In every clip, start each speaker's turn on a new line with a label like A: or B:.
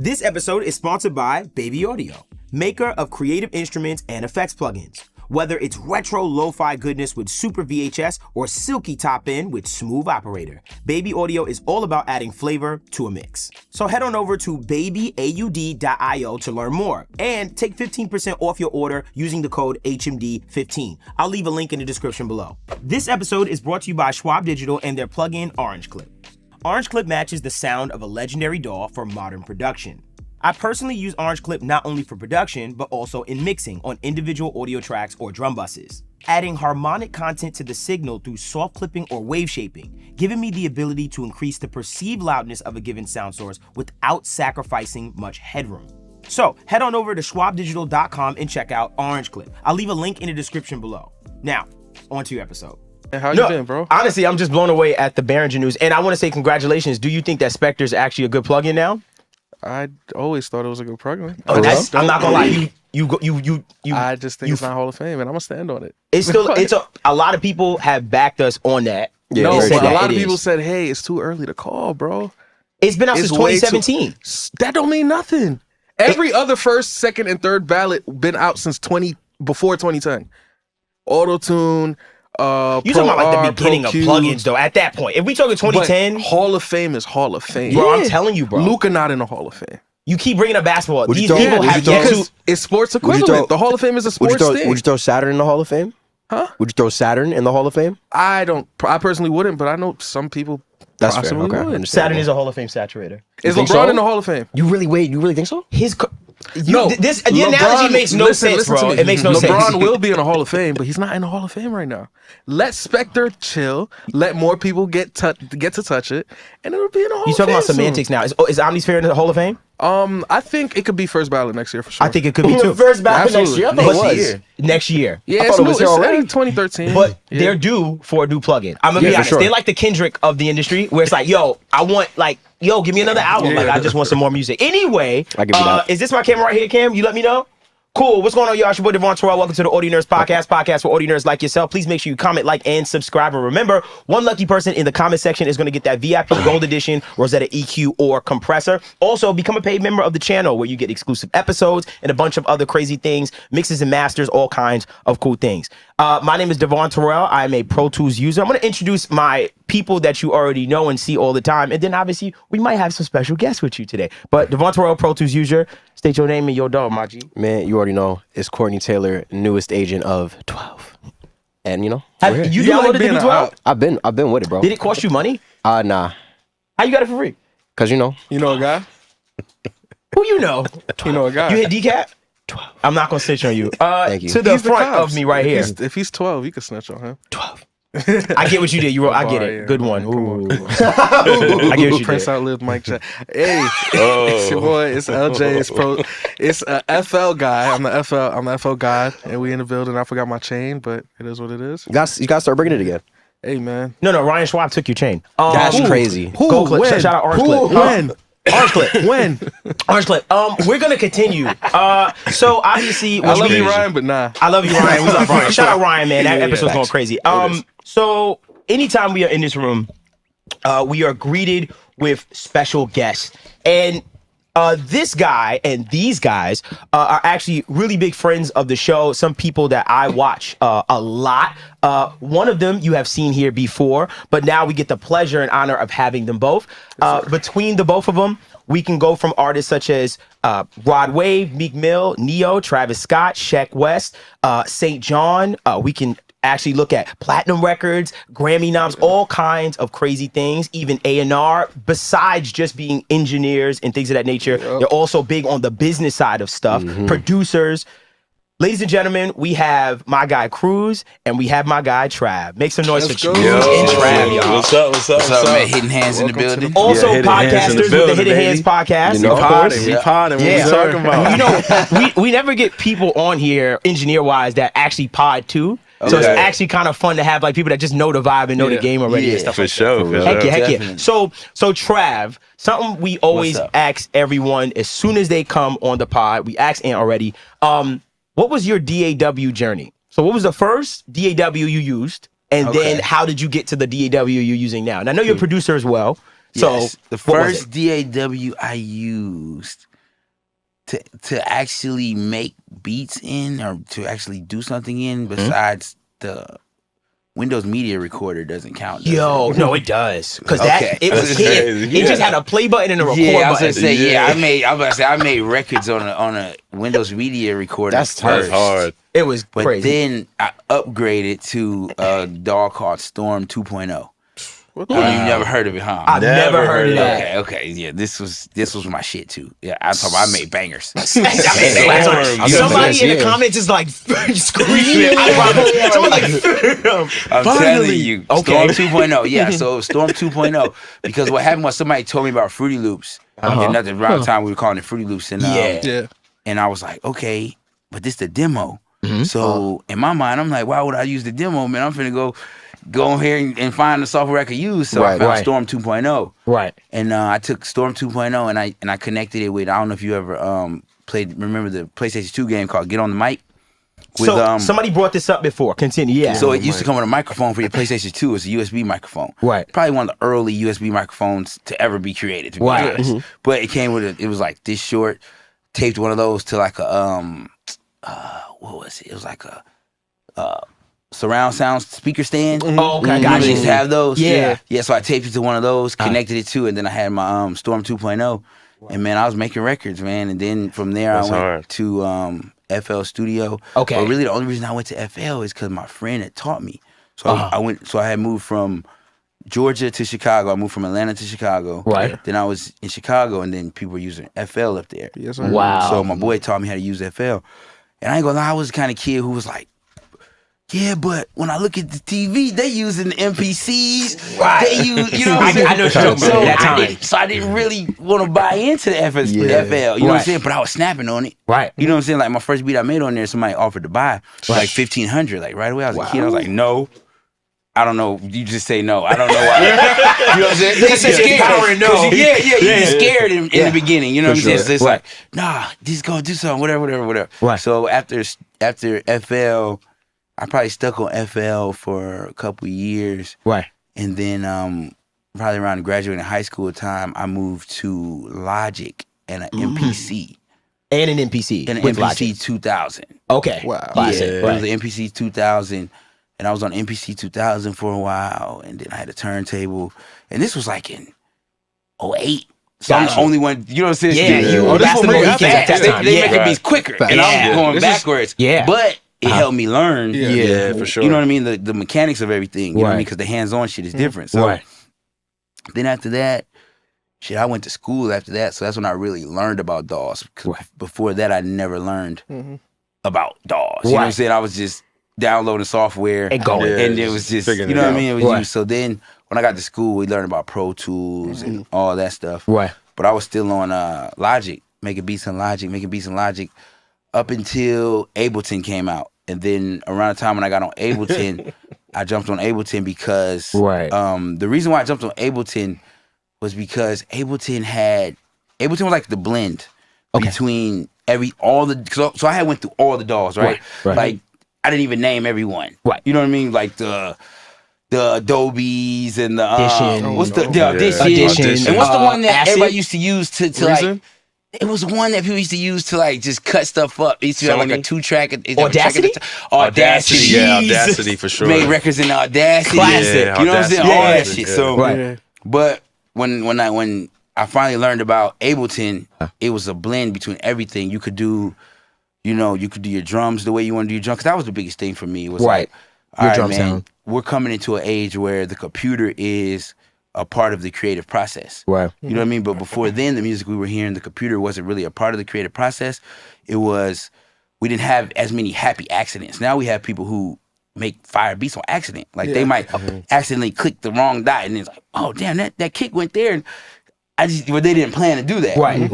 A: This episode is sponsored by Baby Audio, maker of creative instruments and effects plugins. Whether it's retro lo-fi goodness with super VHS or silky top end with smooth operator, Baby Audio is all about adding flavor to a mix. So head on over to babyaud.io to learn more and take 15% off your order using the code HMD15. I'll leave a link in the description below. This episode is brought to you by Schwab Digital and their plugin Orange Clip. Orange Clip matches the sound of a legendary DAW for modern production. I personally use Orange Clip not only for production, but also in mixing on individual audio tracks or drum buses, adding harmonic content to the signal through soft clipping or wave shaping, giving me the ability to increase the perceived loudness of a given sound source without sacrificing much headroom. So head on over to schwabdigital.com and check out Orange Clip. I'll leave a link in the description below. Now, on to your episode.
B: How you been, bro?
A: Honestly, I'm just blown away at the Behringer news, and I want to say congratulations. Do you think that Specter is actually a good plugin now?
B: I always thought it was a good plugin.
A: Oh, I'm not gonna lie. You.
B: I just think it's not Hall of Fame, and I'm gonna stand on it.
A: It's still. A lot of people have backed us on that.
B: Yeah, no, but a lot of people said, "Hey, it's too early to call, bro."
A: It's been out since 2017.
B: That don't mean nothing. Every other first, second, and third ballot been out since before 2010. Auto-tune.
A: You talking about like the beginning of plugins though? At that point, if we talking 2010,
B: but Hall of Fame is Hall of Fame,
A: bro. Yeah. I'm telling you, bro.
B: Luka not in the Hall of Fame.
A: You keep bringing up basketball. These people have yet to.
B: It's sports equivalent. The Hall of Fame is a sports thing.
C: Would you throw Saturn in the Hall of Fame?
B: Huh?
C: Would you throw Saturn in the Hall of Fame?
B: I personally wouldn't, but I know some people.
C: That's fair. Okay.
B: Would.
A: Saturn is a Hall of Fame saturator.
B: Is LeBron in the Hall of Fame?
C: You really think so?
A: The analogy makes no sense, bro. It makes no sense.
B: LeBron will be in the Hall of Fame, but he's not in the Hall of Fame right now. Let Specter chill. Let more people get to touch it, and it'll be in the Hall of Fame.
A: You talking about semantics now? Is Omnisphere in the Hall of Fame?
B: I think it could be first ballot next year for sure.
A: I think it could be too.
C: First ballot next year.
A: Next year.
B: Yeah, I thought it was already 2013.
A: But they're due for a new plugin. I'm gonna be honest. They're like the Kendrick of the industry, where it's like, yo, I want give me another album. Like, I just want some more music. Anyway, is this my camera right here, Cam? You let me know. Cool. What's going on, y'all? It's your boy Devvon Terrell. Welcome to the Audio Nerds podcast for audio nerds like yourself. Please make sure you comment, like, and subscribe. And remember, one lucky person in the comment section is going to get that VIP Gold Edition Rosetta EQ or compressor. Also, become a paid member of the channel where you get exclusive episodes and a bunch of other crazy things, mixes and masters, all kinds of cool things. My name is Devvon Terrell. I'm a Pro Tools user. I'm going to introduce my people that you already know and see all the time. And then, obviously, we might have some special guests with you today. But Devvon Terrell, Pro Tools user. State your name and your dog, my G.
C: Man, you already know. It's Courtney Taylor, newest agent of 12. And you know,
A: have you downloaded the new 12?
C: I've been with it, bro.
A: Did it cost you money?
C: Nah.
A: How you got it for free?
C: Cause you know
B: a guy.
A: Who you know?
B: You know a guy.
A: You hit decap?
C: 12.
A: I'm not gonna snitch on you.
C: Thank you.
A: To the front of me right here.
B: If he's 12, you can snitch on him.
C: 12.
A: I get what you did. I get it.
B: Yeah.
A: Good one.
B: Ooh.
A: I get what you
B: Prince
A: did.
B: outlived Mike Jack. Hey, it's your boy. It's LJ. It's a FL guy. I'm the FL guy, and we in the building. I forgot my chain, but it is what it is.
C: You gotta start bringing it again.
B: Hey, man.
A: No. Ryan Schwab took your chain.
C: That's crazy.
A: Go clip. Shout out Orange Clip.
B: When?
A: Orange Clip.
B: When?
A: Orange Clip. We're gonna continue. So obviously,
B: I love you, Ryan, but nah.
A: I love you, Ryan. We love Ryan. Shout out Ryan, man. That episode's going crazy.
C: It is.
A: So anytime we are in this room, we are greeted with special guests. And this guy and these guys are actually really big friends of the show. Some people that I watch a lot. One of them you have seen here before, but now we get the pleasure and honor of having them both. Between the both of them, we can go from artists such as Rod Wav, Meek Mill, Neo, Travis Scott, Sheck West, St. John. We can actually look at platinum records, Grammy noms, all kinds of crazy things, even A&R. Besides just being engineers and things of that nature, they're also big on the business side of stuff, producers. Ladies and gentlemen, we have my guy Cruz and we have my guy Trav. Make some noise for Cruz and Trav, y'all.
D: What's up, man? Hidden Hands in the building.
A: Also, podcasters with the Hidden Hands podcast.
C: You know,
A: of course.
B: We podding. What we talking about?
A: You know, we never get people on here, engineer-wise, that actually pod too. So it's actually kind of fun to have like people that just know the vibe and know the game already and stuff
D: for
A: like
D: sure,
A: that.
D: For sure.
A: Heck yeah. So Trav, something we always ask everyone as soon as they come on the pod, we asked Ant already, what was your DAW journey? So what was the first DAW you used? And then how did you get to the DAW you're using now? And I know you're a producer as well. So
D: the first DAW I used to actually make beats in or to actually do something in besides the Windows Media Recorder doesn't count.
A: Yo, no, it does. Because it was
D: That's
A: hit.
D: crazy.
A: It just had a play button and a record
D: Yeah, I was
A: button.
D: gonna say, I made records on a Windows Media Recorder.
C: That's
E: hard.
A: It was
D: But
A: crazy.
D: then I upgraded to a DAW called Storm 2.0.
B: What
D: You never heard of it, huh?
A: I've never heard of that.
D: Okay, yeah. This was my shit too. Yeah, I'm talking about I made bangers.
A: Somebody in the comments is like screaming. Someone like,
D: I'm telling you, Storm 2.0. Yeah, so Storm 2.0 because what happened was somebody told me about Fruity Loops, and at the around the time we were calling it Fruity Loops, and and I was like, okay, but this the demo. So in my mind, I'm like, why would I use the demo, man? I'm finna go in here and find the software I could use. So I found Storm 2.0.
A: Right.
D: And I took Storm 2.0 and I connected it with, I don't know if you ever remember the PlayStation 2 game called Get on the Mic? With,
A: so somebody brought this up before. Continue. Yeah.
D: So it used to come with a microphone for your PlayStation 2. It's a USB microphone.
A: Right.
D: Probably one of the early USB microphones to ever be created, to be honest. But it came with it was like this short, taped one of those to like a what was it? It was like a surround sound speaker stand.
A: Oh, okay,
D: I used to have those.
A: Yeah.
D: So I taped it to one of those, connected it to, and then I had my Storm 2.0. And man, I was making records, man. And then from there I went to FL Studio.
A: Okay.
D: But really the only reason I went to FL is because my friend had taught me. So I had moved from Georgia to Chicago. I moved from Atlanta to Chicago.
A: Right.
D: Then I was in Chicago, and then people were using FL up there.
B: Yes, sir.
A: Wow.
D: So my boy taught me how to use FL. And I ain't gonna lie, I was the kind of kid who was like, yeah, but when I look at the TV, they using the MPCs.
A: Right.
D: They use, you know what I'm saying?
A: I know what you're talking about. That time.
D: So I didn't really want to buy into the FL, you know what I'm saying? But I was snapping on it.
A: Right.
D: You know what I'm saying? Like my first beat I made on there, somebody offered to buy like $1,500. Like right away, I was a kid. I was like, no. I don't know. You just say no. I don't know why. You know what I'm saying? You're scared.
A: No.
D: You're scared in the beginning. You know what I'm saying? So it's like, nah, just go do something, whatever.
A: Right.
D: So after FL, I probably stuck on FL for a couple of years.
A: Right.
D: And then probably around graduating high school time, I moved to Logic and an MPC.
A: And an MPC.
D: And an
A: with
D: MPC
A: Logic.
D: 2000.
A: Okay.
B: Wow.
A: Classic.
D: It was an MPC 2000. And I was on MPC 2000 for a while, and then I had a turntable. And this was like in 08. So I'm the only one, you know what I'm saying?
A: Yeah, you were
B: that's
A: the
B: what made
A: weekends at that time.
D: They making beats quicker, and I'm going backwards.
A: Yeah.
D: But it helped me learn.
E: Yeah, for sure.
D: You know what I mean? The mechanics of everything. You know what I mean?
A: Right.
D: Because the hands-on shit is different. So then after that, I went to school after that. So that's when I really learned about DAWs. Because before that, I never learned about DAWs. You know what I'm saying? I was just downloading software
A: and going.
D: And it was just, you know what I mean? It was used. So then when I got to school, we learned about Pro Tools and all that stuff.
A: Right.
D: But I was still on Logic, making beats in Logic up until Ableton came out. And then around the time when I got on Ableton, I jumped on Ableton because the reason why I jumped on Ableton was because Ableton was like the blend between so I had went through all the DAWs, right? Like I didn't even name everyone. Right. You know what I mean? Like the Adobes and the
A: Audition.
D: What's the Audition? And what's the one that
A: Acid?
D: everybody used to use to like? It was one that people used to use to like just cut stuff up. It used to have like a 2-track.
A: Audacity?
D: Audacity.
E: Yeah, Audacity for sure.
D: Made records in Audacity.
A: Classic.
D: You know what I'm saying? All that shit.
E: Yeah.
D: So, but when I finally learned about Ableton, it was a blend between everything. You could do, you could do your drums the way you want to do your drums. Because that was the biggest thing for me. It was like, all right, drum sound. We're coming into an age where the computer is a part of the creative process.
A: Right.
D: You know what I mean? But before then, the music we were hearing, the computer wasn't really a part of the creative process. It was, we didn't have as many happy accidents. Now we have people who make fire beats on accident. Like they might accidentally click the wrong dot and it's like, oh damn, that kick went there. And but they didn't plan to do that.
A: Right.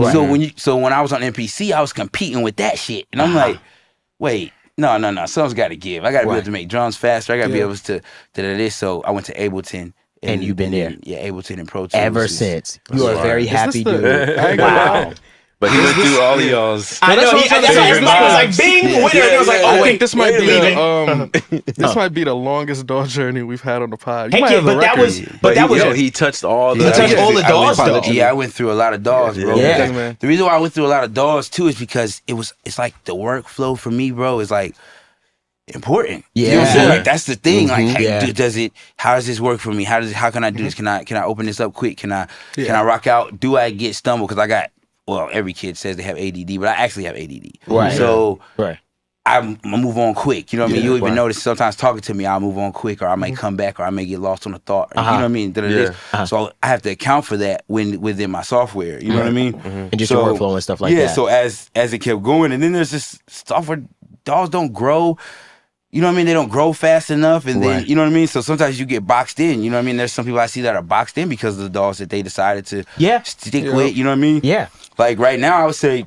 D: So when I was on MPC, I was competing with that shit. And I'm like, wait, no, something's got to give. I got to be able to make drums faster. I got to be able to this. So I went to Ableton.
A: And you've been there.
D: Yeah, Ableton and Pro Tools.
A: Ever since. You are a very happy dude.
E: Wow. But he went through all of y'all's.
A: I know. That's why his mic was like, "Bing, winner." And it was like,
B: I
A: "Oh
B: think
A: wait,
B: this might be
A: leaving."
B: this might be the longest DAW journey we've had on the pod. You
A: Heck
B: might
A: yeah,
B: have the
A: but that
B: record.
A: was
E: He touched all the.
A: He touched all the DAWs, though.
D: Yeah, I went through a lot of DAWs, bro.
A: Yeah.
D: Because the reason why I went through a lot of DAWs too is because it's like the workflow for me, bro, is like important.
A: Yeah.
D: You know what I'm saying? Like that's the thing. Like, hey,
A: Yeah.
D: how does this work for me? How can I do this? Can I open this up quick? Can I rock out? Do I get stumbled? Because I got, well, every kid says they have ADD, but I actually have ADD.
A: Right.
D: So
A: right.
D: I move on quick. You know what I mean? You'll even notice sometimes talking to me, I'll move on quick, or I may come back, or I may get lost on a thought. You know what I mean? So I have to account for that within my software. You know what I mean?
A: And just your workflow and stuff like that.
D: Yeah. So as it kept going, and then there's this software, DAWs don't grow. You know what I mean? They don't grow fast enough, and then you know what I mean. So sometimes you get boxed in. You know what I mean? There's some people I see that are boxed in because of the DAWs that they decided to stick with. You know what I mean?
A: Yeah.
D: Like right now, I would say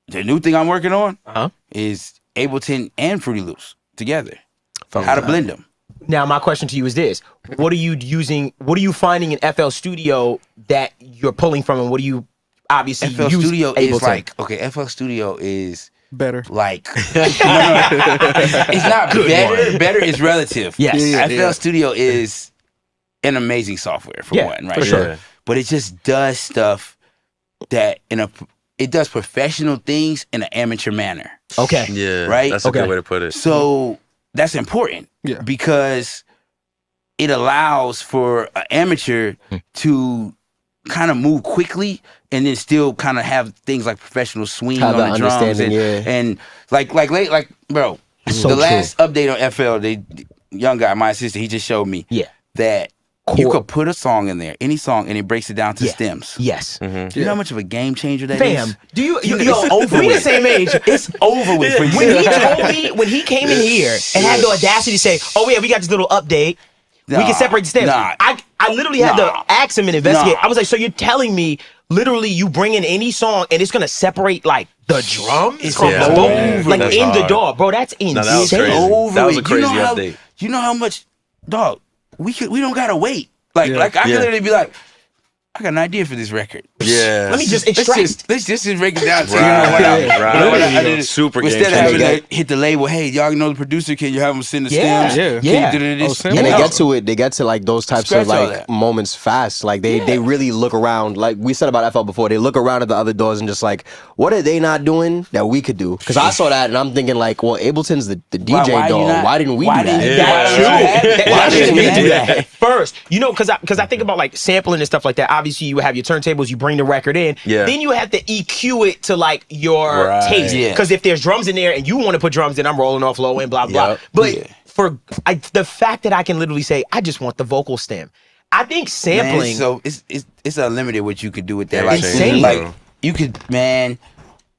D: the new thing I'm working on is Ableton and Fruity Loops together. How to blend them.
A: Now, my question to you is this: what are you using? What are you finding in FL Studio that you're pulling from, and what do you obviously
D: FL
A: use
D: Studio
A: Ableton?
D: is like FL Studio is
B: better.
D: Like it's not better. Better is relative.
A: Yes.
D: FL Studio is an amazing software for one, right?
A: For sure.
D: But it just does stuff that it does professional things in an amateur manner.
A: Okay.
E: Yeah.
D: Right?
E: That's a good way to put it.
D: So that's important because it allows for an amateur to kind of move quickly and then still kind of have things like professional swing on the drums and like bro,
A: so
D: the last update on FL, the young guy, my assistant, he just showed me that you could put a song in there, any song, and it breaks it down to stems.
A: Yes.
D: You know how much of a game changer that is?
A: Fam, do you over we the same age.
D: It's over with for you.
A: When he told me, when he came in here and had the audacity to say, "Oh yeah, we got this little update. We can separate the stems." I literally had to ask him and investigate. I was like, "So you're telling me literally you bring in any song and it's gonna separate like the drums from the vocal, like in the DAW, bro? That's insane."
E: No, that was crazy. That was a crazy update.
D: You know how much, dog? We don't gotta wait. Like I can literally be like, I got an idea for this record.
E: Yeah.
A: Let me just extract.
D: Let's just break it down to
E: right. Super game
D: instead of having to hit the label, hey, y'all know the producer, can you have them send the stems?
C: And they get to like those types of like moments fast. Like they really look around. Like we said about FL before, they look around at the other doors and just like, what are they not doing that we could do? Because I saw that and I'm thinking like, well, Ableton's the DJ DAW. Why didn't we do that?
A: Why didn't we do that first? You know, because I think about like sampling and stuff like that. Obviously, you have your turntables, you bring the record in, then you have to EQ it to like your taste. Because if there's drums in there and you want to put drums in, I'm rolling off low and blah blah. But for the fact that I can literally say, I just want the vocal stem. I think sampling.
D: Man, so it's unlimited what you could do with that. Like,
A: insane.
D: Like you could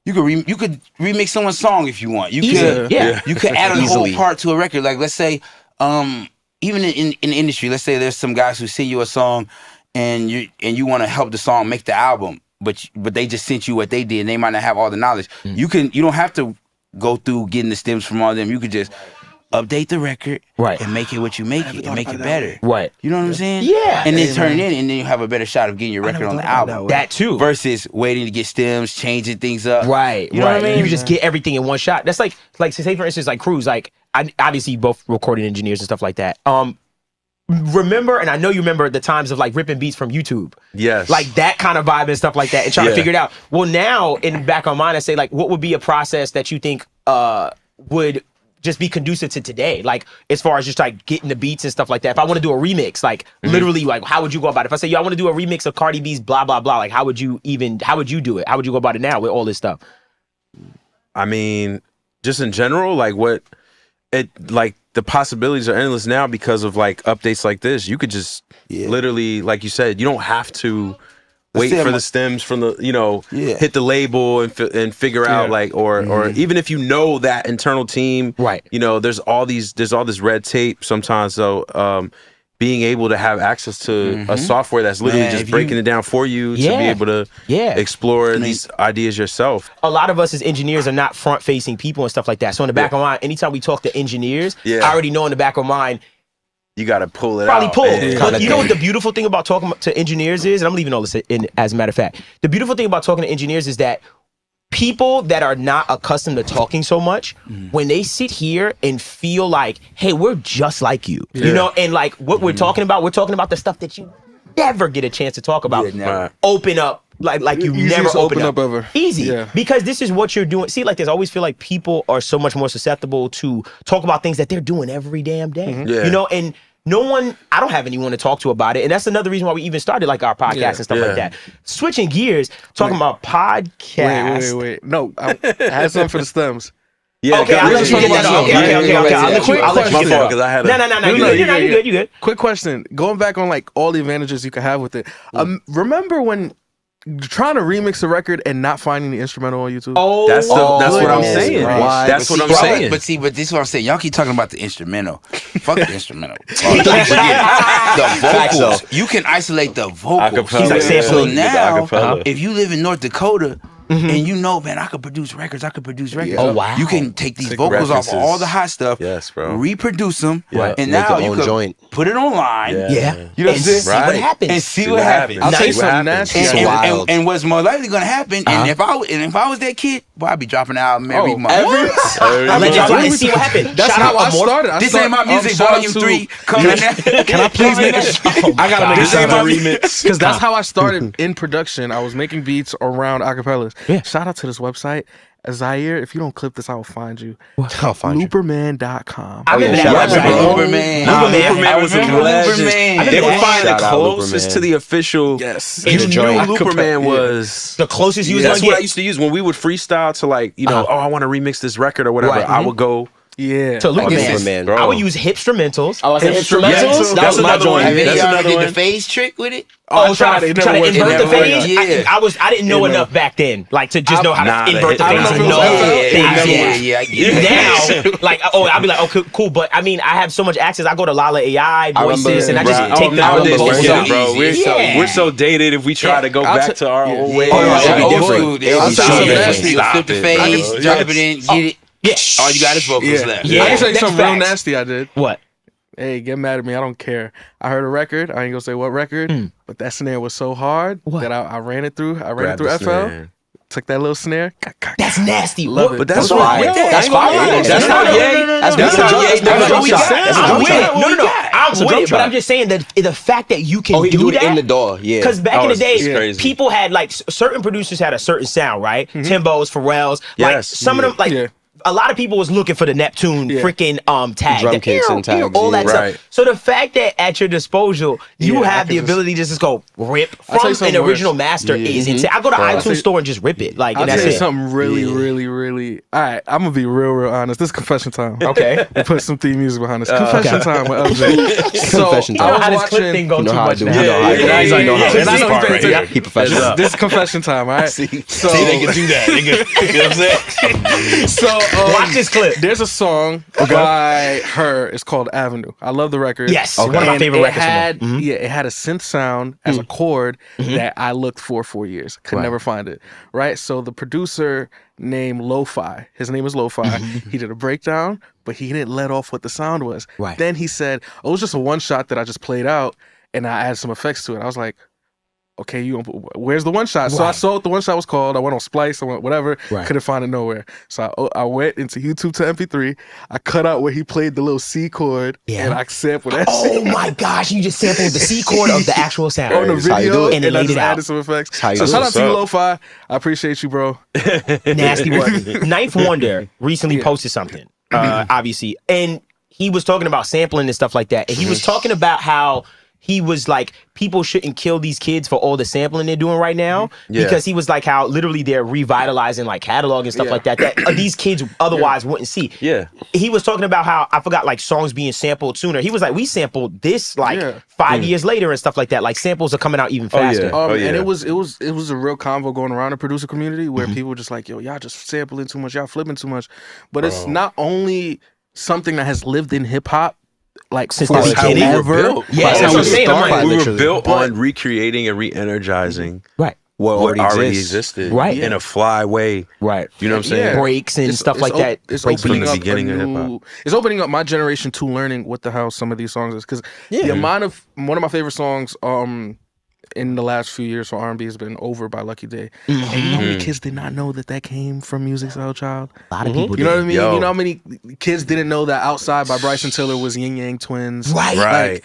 D: remix someone's song if you want. You could you could add a whole part to a record. Like let's say, even in the industry, let's say there's some guys who send you a song. And you want to help the song make the album, but they just sent you what they did, and they might not have all the knowledge. You don't have to go through getting the stems from all of them. You could just update the record, and make it what you make it, and make it better, You know what I'm saying?
A: Yeah.
D: And then turn it in, and then you have a better shot of getting your record on the album.
A: That too.
D: Versus waiting to get stems, changing things up.
A: Right.
D: You know what I mean?
A: You just get everything in one shot. That's like say for instance like Cruz. Like obviously both recording engineers and stuff like that. Remember, and I know you remember the times of like ripping beats from YouTube.
E: Yes.
A: Like that kind of vibe and stuff like that and trying to figure it out. Well, now in the back of my mind, I say like, what would be a process that you think would just be conducive to today? Like as far as just like getting the beats and stuff like that. If I want to do a remix, like literally like how would you go about it? If I say, yo, I want to do a remix of Cardi B's blah, blah, blah. Like how would you do it? How would you go about it now with all this stuff?
E: I mean, just in general, like the possibilities are endless now because of like updates like this. You could just literally, like you said, you don't have to wait for the stems from the, hit the label and figure out like, or even if you know that internal team, there's all this red tape sometimes. So being able to have access to a software that's literally just breaking it down for you to be able to explore these ideas yourself.
A: A lot of us as engineers are not front-facing people and stuff like that. So in the back of mind, anytime we talk to engineers, I already know in the back of mind,
E: you got to pull it
A: Probably
E: out.
A: pull.
E: And-
A: But you know what the beautiful thing about talking to engineers is, and I'm leaving all this in as a matter of fact. The beautiful thing about talking to engineers is that people that are not accustomed to talking so much, when they sit here and feel like, hey, we're just like you, you know, and like what we're talking about the stuff that you never get a chance to talk about.
D: never.
A: Open up. Like you
B: Easiest
A: never open
B: up ever.
A: Easy.
B: Yeah.
A: Because this is what you're doing. See, like this, I always feel like people are so much more susceptible to talk about things that they're doing every damn day.
E: Yeah.
A: You know, and no one, I don't have anyone to talk to about it. And that's another reason why we even started like our podcast and stuff like that. Switching gears, talking about podcasts.
B: Wait. No, I had something for the stems.
E: Yeah,
A: Okay, I'll let you get that. Okay. I'll let you
E: My
A: get
E: fault,
A: that.
E: because I had
A: No, you good.
B: Quick question. Going back on like all the advantages you could have with it. Remember when trying to remix a record and not finding the instrumental on YouTube?
E: That's what I'm saying.
C: Right.
E: That's what I'm
D: Bro,
E: saying.
D: But this is what I'm saying. Y'all keep talking about the instrumental. Fuck the instrumental. The vocals. You can isolate the vocals.
E: Acapella. He's like
D: So
A: sampling.
D: now,
E: Acapella.
D: if you live in North Dakota, and you know, man, I could produce records.
A: Oh, wow.
D: You can take these
E: Take
D: vocals off
E: references.
D: all the hot stuff,
E: Yes, bro.
D: reproduce them,
E: Yeah.
D: and
C: Make
D: now
C: your
D: you
C: own
D: can
C: joint.
D: put it online.
A: Yeah.
D: You know what I'm
A: And
D: saying?
A: see what happens.
D: And see what happens.
B: I'll tell you
E: See what
B: something
E: happens.
B: nasty.
C: It's wild.
D: And what's more likely going to happen? And if I was that kid, boy, I'd be dropping an album every month.
A: And see what happened.
B: That's
A: Shout
B: how
A: out
B: I
A: Amorph.
B: started.
D: This ain't my music,
B: shout out
D: volume
B: to-
D: 3 coming out.
B: Can I please make I gotta make a
E: This ain't
B: shout
E: my
B: out
E: remix.
B: because that's how I started in production. I was making beats around acapellas.
A: Yeah.
B: Shout out to this website. Zaire, if you don't clip this, I will find you.
C: I'll find you.
B: Looperman.com.
A: I remember
C: yeah,
A: that
C: shout out
A: website.
C: to
D: Looperman.
E: Looperman was a legend.
D: Looperman.
E: They would find the
C: Shout out
E: closest
C: Looperman.
E: to the official.
B: Yes.
E: You knew
C: joint.
E: Looperman was.
A: The closest you was
E: That's
A: gonna
E: what I
A: get
E: used to use when we would freestyle to like, you know, I want to remix this record or whatever.
A: Right.
E: I would go.
B: Yeah.
A: to Looperman.
C: Looperman.
E: Bro.
A: I would use hipstrumentals.
C: I was like, instrumentals?
E: Yes.
C: That was my
E: Another one.
C: joint.
D: Have
E: That's
D: you ever
E: another
D: did
E: one.
D: the phase trick with it?
A: Oh, trying to
B: it never
A: invert
B: worked.
A: the phase.
D: Yeah.
A: I didn't know enough back then, like to just know how
E: Nah,
A: to invert the
E: I don't
A: phase
E: know
A: and
E: if it
A: know
E: was
A: things.
D: Yeah, I get it.
A: Now, like, I'll be like, okay, cool, but I mean, I have so much access. I go to Lala AI, Voices, and I just
E: Right.
A: take the
E: Nowadays,
A: numbers.
E: we
D: so
E: get it, bro.
D: easy.
E: We're so dated if we try to go back to our old ways.
D: It'll be
C: old
D: different.
C: school.
D: It'll be
C: Stop
D: different.
C: it.
D: You'll flip the phase, drop it in, get it.
A: Yeah.
D: All you got is vocals
B: Yeah.
D: left.
A: Yeah.
B: I can tell you
A: That's
B: something real
A: facts.
B: nasty I did.
A: What?
B: Hey, get mad at me. I don't care. I heard a record. I ain't gonna say what record, but that snare was so hard that I ran it through. I ran it through FL. Took that little snare.
A: That's nasty.
B: Love
A: What-
B: it.
E: But that's
C: That's
E: wrong
C: fire.
E: with that.
C: That's fire. That's
A: not
C: not
A: Ye.
C: That's
E: That's not Ye. That's
C: drum
E: what
C: shot. That's a
A: I'm
C: drum
A: with
C: shot.
A: it. No. I'm
C: It's a
A: with
C: drum
A: it, but
C: shot.
A: I'm just saying that the fact that you can
C: Oh, he
A: do
C: do it
A: that
C: in the door. Yeah.
A: Because back in the day,
E: it's crazy.
A: people had like certain producers had a certain sound, right? Timbos, Pharrell's, like
E: Yes.
A: some of them, like
B: Yeah.
A: a lot of people was looking for the Neptune freaking tag,
C: Drum
A: the
C: kits and tags,
A: all that
C: yeah.
A: stuff.
E: Right.
A: So the fact that at your disposal you
B: Yeah, I
A: have the
B: can just-
A: ability to just go rip
B: I'll tell
A: from
B: you something
A: an original
B: worse.
A: master is insane. I go to iTunes store and just rip it, like,
B: I'll
A: and
B: tell
A: that's
B: you
A: it.
B: something really. All right, I'm gonna be real honest. This is confession time.
A: Okay.
B: We put some theme music behind this. Confession time with LJ. So
C: Confession
A: You know
C: time.
A: how
B: I was
A: this clip
B: watching.
A: thing go
C: You know
A: too
C: how I
A: much
C: do.
A: now.
C: You know how I do.
E: Yeah,
C: You know how I do.
B: And I know he paid attention.
C: He professional.
B: This is confession time, all right? So,
D: do that. They can, you know what I'm saying?
B: so
A: Watch this clip.
B: There's a song by her. It's called Avenue. I love the record.
A: Yes, one of my
B: And
A: favorite
B: it
A: records from her.
B: Had, Yeah, it had a synth sound as a chord that I looked for 4 years. Could never find it. Right. So the producer named Lo-Fi. His name is Lo-Fi. He did a breakdown, but he didn't let off what the sound was.
A: Right.
B: Then he said, "Oh, it was just a one shot that I just played out, and I added some effects to it." I was like, okay, where's the one shot? So I
A: Right.
B: saw what the one shot was called. I went on Splice, I went whatever,
A: Right.
B: couldn't find it nowhere. So I went into YouTube to MP3. I cut out where he played the little C chord,
A: Yeah.
B: and I sampled that
A: Oh
B: shit
A: my gosh, you just sampled the C chord of the actual sound.
B: on the
C: That's how you do
B: video,
C: it.
A: And
B: and
A: then
B: I
A: laid
B: just
A: it out.
B: added some effects.
C: how you
B: So
C: do
B: shout
C: it.
B: out to you, Lo-Fi. I appreciate you, bro.
A: Nasty work. Ninth Wonder recently posted something, obviously, and he was talking about sampling and stuff like that. And he was talking about how he was like, people shouldn't kill these kids for all the sampling they're doing right now.
E: Yeah.
A: Because he was like how literally they're revitalizing like catalog and stuff like that these kids otherwise wouldn't see.
E: Yeah.
A: He was talking about how, I forgot, like songs being sampled sooner. He was like, we sampled this like
B: Yeah.
A: 5 years later and stuff like that. Like samples are coming out even
E: Oh, yeah.
A: faster.
E: yeah.
B: And it was a real convo going around the producer community where people were just like, yo, y'all just sampling too much, y'all flipping too much. But it's not only something that has lived in hip hop like
A: Since
B: for
A: the
E: How we
A: beginning.
E: were
B: forever.
E: built.
A: Yeah, that's what I'm saying. I'm like,
E: We were
C: literally.
E: built on recreating and re-energizing
A: right.
C: what already
E: existed,
A: Right.
E: in a fly way,
A: Right.
E: You know what I'm saying?
B: Yeah.
A: Breaks and stuff like that.
B: It's
A: Break
B: opening
E: from the
B: up
E: beginning of hip-hop.
B: It's opening up my generation to learning what the hell some of these songs is, because the amount of one of my favorite songs in the last few years for R&B has been "Over" by Lucky Day. And you know how many kids did not know that came from Music Style Child?
A: A lot of people.
B: You know what I mean?
E: Yo.
B: You know how many kids didn't know that "Outside" by Bryson Tiller was Yin Yang Twins?
A: Right.
B: Like,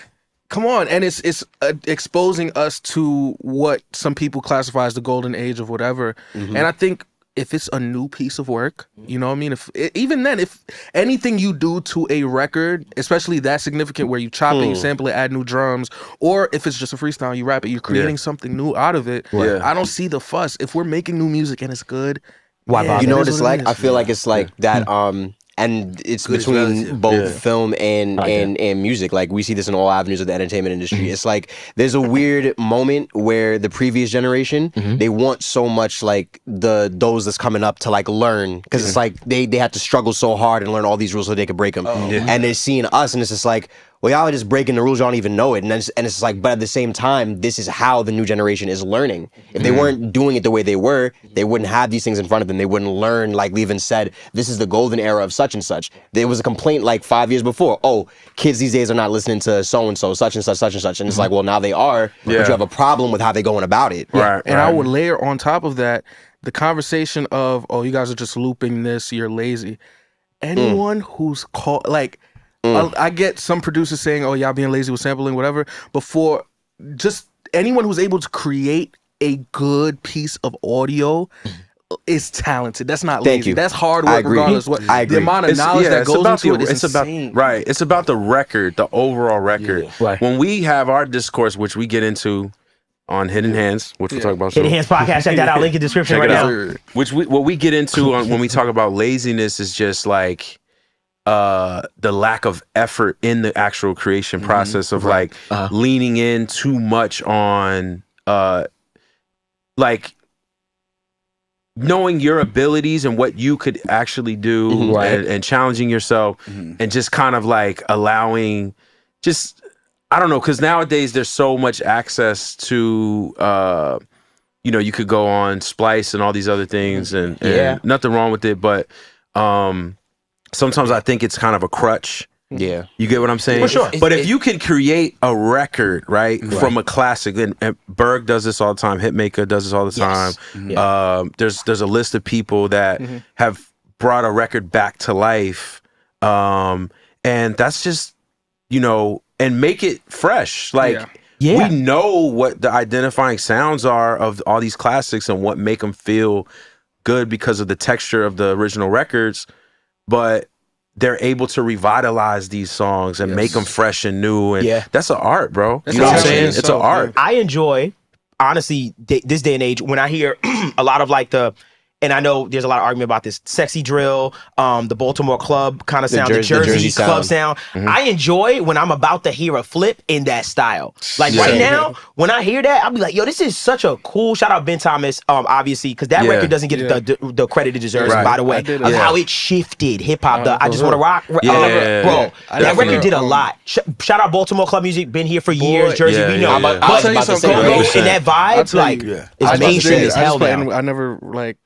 B: come on, and it's exposing us to what some people classify as the golden age of whatever. And I think if it's a new piece of work, you know what I mean? Even then, if anything you do to a record, especially that significant where you chop it, you sample it, add new drums, or if it's just a freestyle, you rap it, you're creating something new out of it.
E: Yeah.
B: I don't see the fuss. If we're making new music and it's good,
A: Why bother?
C: You know
B: it
C: what
B: is
C: it's
B: what it
C: like?
B: is.
C: I feel like it's like that. And it's
D: Good is
C: between
D: relative.
C: both film and music. Like we see this in all avenues of the entertainment industry. It's like there's a weird moment where the previous generation they want so much like those that's coming up to like learn, because it's like they had to struggle so hard and learn all these rules so they could break them. And they're seeing us, and it's just like, well, y'all are just breaking the rules, y'all don't even know it. And it's like, but at the same time, this is how the new generation is learning. If they weren't doing it the way they were, they wouldn't have these things in front of them. They wouldn't learn, like Levin said, this is the golden era of such and such. There was a complaint like 5 years before, oh, kids these days are not listening to so-and-so, such and such, such and such. And it's like, well, now they are, but you have a problem with how they're going about it.
E: Right.
B: And I would layer on top of that the conversation of, oh, you guys are just looping this, you're lazy. Anyone who's called, like, I get some producers saying, oh, y'all being lazy with sampling, whatever. Before, just anyone who's able to create a good piece of audio is talented. That's not lazy.
C: Thank you.
B: That's hard
C: I
B: work,
C: agree.
B: regardless what
C: I agree.
B: the amount of knowledge that goes into it is
E: it's
B: insane.
E: about It's about the record, the overall record.
A: Yeah. Right.
E: When we have our discourse, which we get into on Hidden Hands, which we'll talk about soon.
A: Hidden Hands podcast. Check that out. Link in the description
E: Check
A: right
E: it
A: now.
E: out. What we get into when we talk about laziness is just like the lack of effort in the actual creation process of like leaning in too much on like knowing your abilities and what you could actually do and challenging yourself and just kind of like allowing just, I don't know, because nowadays there's so much access to you know, you could go on Splice and all these other things and nothing wrong with it, but sometimes I think it's kind of a crutch.
C: Yeah.
E: You get what I'm saying?
A: For sure.
E: But if you can create a record, right, from a classic, and Berg does this all the time, Hitmaker does this all the time. There's a list of people that have brought a record back to life. And that's just, you know, and make it fresh. Like, we know what the identifying sounds are of all these classics and what make them feel good because of the texture of the original records. But they're able to revitalize these songs and make them fresh and new. And that's an art, bro. You know what I'm saying? It's an art.
A: I enjoy, honestly, this day and age, when I hear a lot of like and I know there's a lot of argument about this sexy drill, the Baltimore club kind of sound, the Jersey club sound. I enjoy when I'm about to hear a flip in that style. Like right now, when I hear that, I'll be like, yo, this is such a cool, shout out Ben Thomas, obviously, because that record doesn't get the credit it deserves, by the way, of how it shifted hip hop. I Just Want to Rock, bro. That record did a lot. Shout out Baltimore club music, been here for years, Jersey, we know.
B: I'll
A: But
B: tell you something.
A: in that vibe, like, it's mainstream as hell now.
B: I never like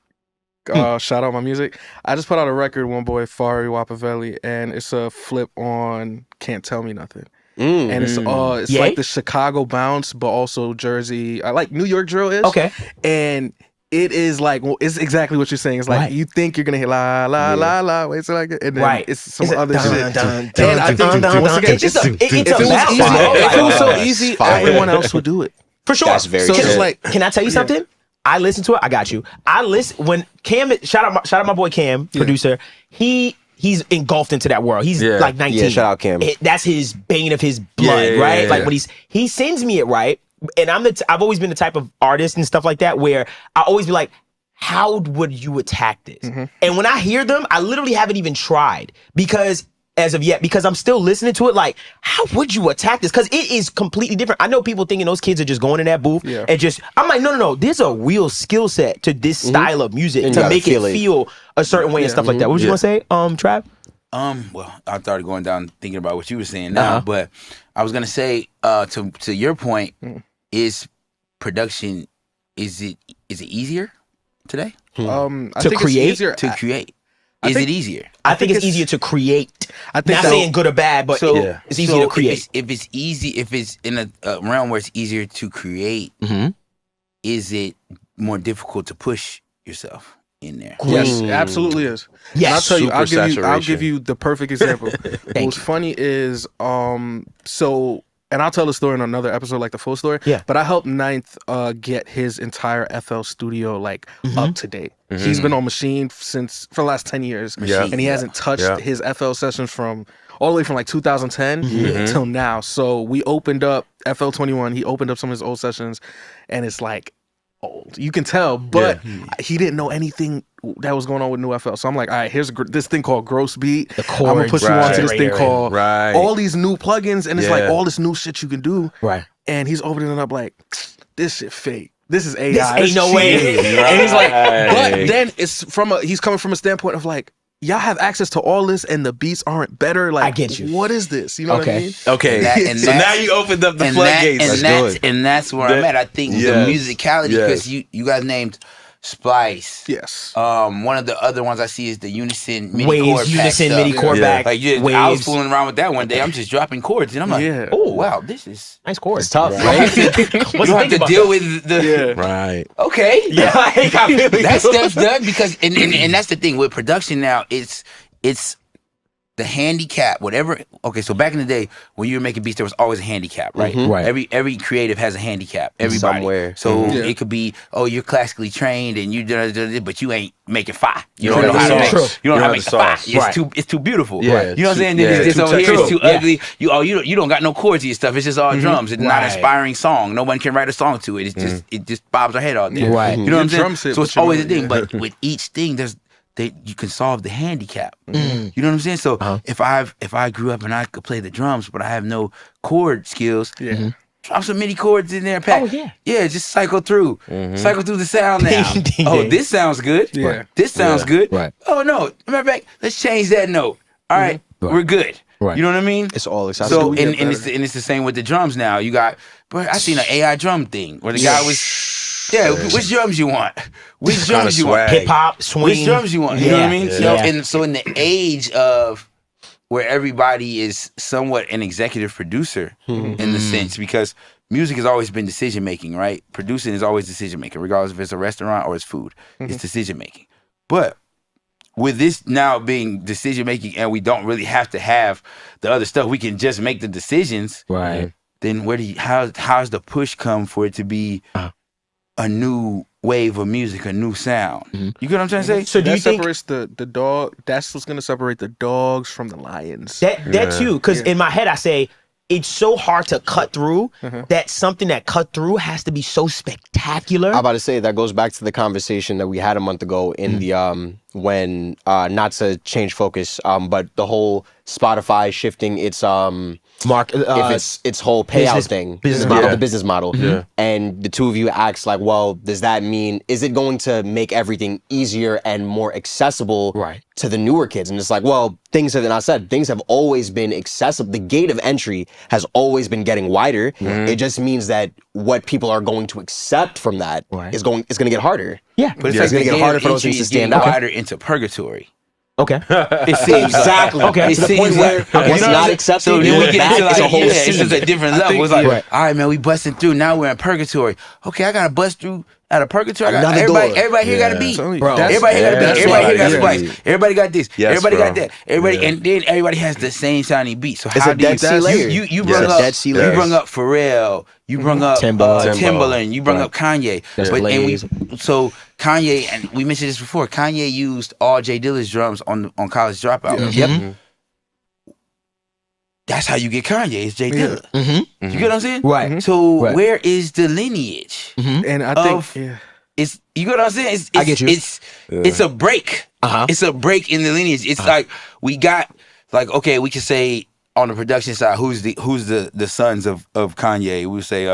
B: shout out my music. I just put out a record, one boy, Fari Wapavelli, and it's a flip on Can't Tell Me Nothing. And it's like the Chicago bounce, but also Jersey. I like New York drill is.
A: Okay.
B: And it is like, it's exactly what you're saying. It's like you think you're gonna hit la la la la, wait, so like, and then it's some other shit. And I think once again, if it was so easy, everyone else would do it.
A: For sure.
C: That's very
A: so
C: true.
A: it's like, can I tell you something? I listen to it. I got you. I listen when Cam. Shout out my boy Cam, producer. He's engulfed into that world. He's like 19.
C: Yeah, shout out Cam.
A: That's his bane of his blood, right? Like when he sends me it, right? And I've always been the type of artist and stuff like that where I always be like, how would you attack this? And when I hear them, I literally haven't even tried because I'm still listening to it like, how would you attack this? Because it is completely different. I know people thinking those kids are just going in that booth and just, I'm like, no. There's a real skill set to this style of music
C: and
A: to make it feel a certain way and stuff like that. What was you gonna say, Trav?
D: Well, I started going down thinking about what you were saying now, but I was gonna say to your point, is production, is it is it easier today
B: I
A: To
B: think
A: create?
B: it's easier
D: to create? Is it easier?
A: I think it's easier to create.
B: I think
A: Not
B: so.
A: saying good or bad, but
D: So
A: it's easier to create.
D: If it's easy, if it's in a realm where it's easier to create, is it more difficult to push yourself in there?
B: Yes, it absolutely is.
A: Yes.
B: And I'll tell you,
E: Super
B: I'll give
E: saturation.
B: you the perfect example. What's funny is, and I'll tell the story in another episode, like the full story.
A: Yeah.
B: But I helped Ninth get his entire FL studio like up to date. He's been on Machine for the last 10 years.
E: Yeah.
B: And he hasn't touched
E: Yeah.
B: his FL sessions from all the way from like 2010 till now. So we opened up FL 21. He opened up some of his old sessions, and it's like old. You can tell, but he didn't know anything that was going on with new FL. So I'm like, all right, here's this thing called Gross Beat.
A: The
B: I'm gonna
A: chords,
B: put you onto this
A: right,
B: thing
A: right,
B: called
E: right.
B: all these new plugins, and it's like
E: Yeah.
B: all this new shit you can do.
A: Right.
B: And he's opening it up like, this shit fake. This is AI.
A: This ain't no way.
B: cheating. And he's like, but
E: Right.
B: then it's he's coming from a standpoint of like, y'all have access to all this and the beats aren't better. Like,
A: I get you.
B: What is this? You know what I
A: Okay.
B: mean?
E: Okay,
D: And
E: so
D: that's-
E: now you opened up the
D: and
E: floodgates.
D: that's where I'm at. I think the
E: Yes.
D: musicality, because you guys named Splice.
B: Yes.
D: One of the other ones I see is the Unison MIDI
A: Waves,
D: chord pack
A: Unison,
D: stuff.
A: MIDI chord
E: Yeah.
A: back.
D: Like I was
A: Waves.
D: fooling around with that one day. I'm just dropping chords, and I'm like,
B: Yeah.
D: oh wow, this is.
A: Nice chords.
C: It's tough,
D: You don't
C: right?
D: have to deal with the.
E: Right.
D: Okay.
A: Yeah, like, I feel you.
D: That stuff's done because and that's the thing with production now. It's the handicap, whatever. Okay, so back in the day when you were making beats, there was always a handicap, right?
A: Right.
D: Every creative has a handicap. Everybody.
C: Somewhere.
D: So
B: Yeah.
D: it could be, oh, you're classically trained and you but you ain't making fire. You
E: True.
D: don't know how to make.
A: True.
D: You don't know how to make the fire.
E: sauce.
D: It's too beautiful.
E: Yeah.
D: You know what I'm saying?
E: Yeah.
D: Then this
E: Too
D: over here is too
A: textural. Yeah.
D: ugly. You don't got no chords to your stuff. It's just all drums. It's not an
A: Right.
D: inspiring song. No one can write a song to it. It's just it just bobs our head all day.
A: Right.
D: You know what I'm
B: Your drum
D: saying?
B: set
D: So
B: with
D: it's
B: your
D: always a
B: drum,
D: thing. But with each thing, you can solve the handicap.
A: Mm.
D: You know what I'm saying? So if I grew up and I could play the drums, but I have no chord skills, drop some MIDI chords in there, Pat.
A: Oh, yeah.
D: Yeah, just cycle through the sound now.
A: Ding, ding,
D: Oh,
A: ding.
D: this sounds good.
B: Yeah.
D: This sounds
E: Yeah.
D: good.
C: Right.
D: Oh no, matter of fact, let's change that note. All right, we're good.
C: Right.
D: You know what I mean?
C: It's all accessible.
D: So
B: we get
D: and it's the same with the drums now. You got, bro, I seen an AI drum thing where the guy was, which drums you want? Which
E: Kinda
D: drums you want?
E: swag.
A: Hip hop, swing.
D: Which drums you want? You know what I mean?
A: Yeah.
D: So,
A: Yeah.
D: and so in the age of where everybody is somewhat an executive producer in the sense, because music has always been decision making, right? Producing is always decision making, regardless if it's a restaurant or it's food. It's decision making. But with this now being decision making, and we don't really have to have the other stuff, we can just make the decisions.
A: Right.
D: Then how's the push come for it to be a new wave of music, a new sound? You get what I'm trying to say?
A: So do you
B: That
A: think
B: separates the dog. That's what's gonna separate the dogs from the lions.
A: that's you? Because in my head I say it's so hard to cut through that something that cut through has to be so spectacular.
C: I'm about to say that goes back to the conversation that we had a month ago in the when not to change focus, but the whole Spotify shifting its if its whole payout
A: business
C: the
A: model.
C: business model, and the two of you asked like, well, does that mean, is it going to make everything easier and more accessible to the newer kids? And it's like, well, things have always been accessible. The gate of entry has always been getting wider. It just means that what people are going to accept from that is going to get harder.
A: Yeah.
D: But it's
C: It's
D: like
C: gonna
D: the
C: get harder
D: gate
C: for
D: of
C: those things
D: entry
C: to
D: is
C: stand
D: getting
C: out.
D: wider into purgatory.
A: Okay.
D: It seems
C: Exactly.
D: Like,
C: Okay.
D: It
C: To the
D: seems
C: point where
D: like,
C: what's
D: you know what
C: not
D: I'm saying?
C: accepted
D: So then we
C: is
D: get
C: back.
D: into
C: It's a
D: like,
C: whole
D: it's just a
C: scene.
D: different level. It's like, all right, man, we busting through. Now we're in purgatory. Okay, I gotta bust through out of purgatory.
C: Another
D: Everybody
C: door.
D: here got a beat.
B: Bro,
D: Everybody here got a beat. Everybody here got
E: why-
D: splice. Everybody got this.
E: Yes,
D: Everybody got
E: bro.
D: that. Everybody, and then everybody has the same sounding beat. So
C: It's
D: how
C: a
D: do you?
C: Dead Sea layer.
D: You
C: It's
D: brought
C: a
D: up.
C: Dead Sea
D: You
C: layer.
D: brought up Pharrell. You brought up Timbaland. You brought up Kanye.
A: There's
D: But and
A: Blaze.
D: so Kanye, and we mentioned this before. Kanye used all Jay Dilla's drums on College Dropout.
A: Yep.
D: That's how you get Kanye. It's Jay Dilla.
A: Mm-hmm.
D: You get what I'm saying?
A: Right.
D: So
A: Right.
D: where is the lineage?
B: And I
D: Of-
B: think
D: It's you get what I'm saying? It's
A: I get you.
D: It's a break. It's a break in the lineage. It's like we got like, okay, we can say on the production side, who's the sons of Kanye? We would say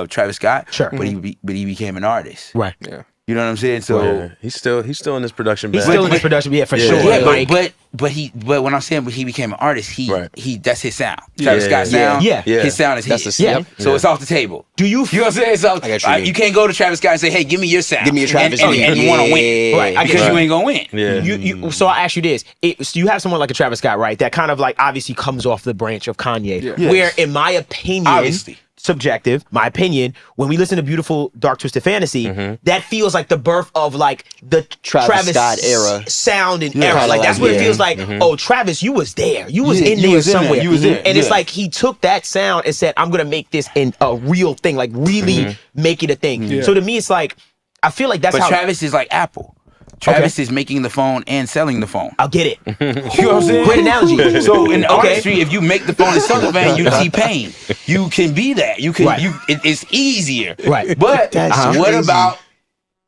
D: Travis Scott.
A: Sure.
D: But he became an artist.
A: Right.
B: yeah.
D: You know what I'm saying? So
E: yeah. he's still in this production.
A: He's
E: bag.
A: still in this production, yeah, for
E: Yeah.
A: sure.
D: yeah,
A: Like,
D: but when I'm saying he became an artist, he that's his sound.
E: Yeah.
D: Travis Scott sound.
A: Yeah.
D: His sound is
C: That's
D: his.
C: the-
A: Yeah.
C: yep.
D: So it's off the table.
A: do you
D: You know what I'm saying? So
C: I got what you mean.
D: you can't go to Travis Scott and say, "Hey, give me your sound."
C: Give me your Travis
D: and,
C: beat.
D: and you want to win,
A: Right, I get
D: Because
A: you.
D: you ain't gonna win.
E: Yeah.
A: You, so I ask you this: so you have someone like a Travis Scott, right? That kind of like obviously comes off the branch of Kanye,
D: Yes.
A: where, in my opinion,
D: Obviously.
A: subjective, my opinion, when we listen to Beautiful Dark Twisted Fantasy, that feels like the birth of like the
C: Travis Scott era.
A: sound and
C: Yeah,
A: era.
C: kinda
A: Like that's
C: like,
A: what it
C: yeah.
A: feels like. Oh, Travis, you was there. You was
D: Yeah,
A: in
D: you
A: there
D: was in there.
A: somewhere.
D: You was there.
A: And it's
D: Yeah.
A: like he took that sound and said, "I'm gonna make this a real thing. Like really make it a thing." So to me, it's like I feel like that's
D: But
A: how
D: Travis is like Apple. Travis is making the phone and selling the phone.
A: I'll get it.
D: You know what I'm saying?
A: Great analogy.
D: So in
A: Okay.
D: artistry, if you make the phone and sell the phone, you T-Pain. You can be that. You can.
A: Right.
D: It's easier.
A: Right.
D: But
C: That's
D: what
C: crazy.
D: about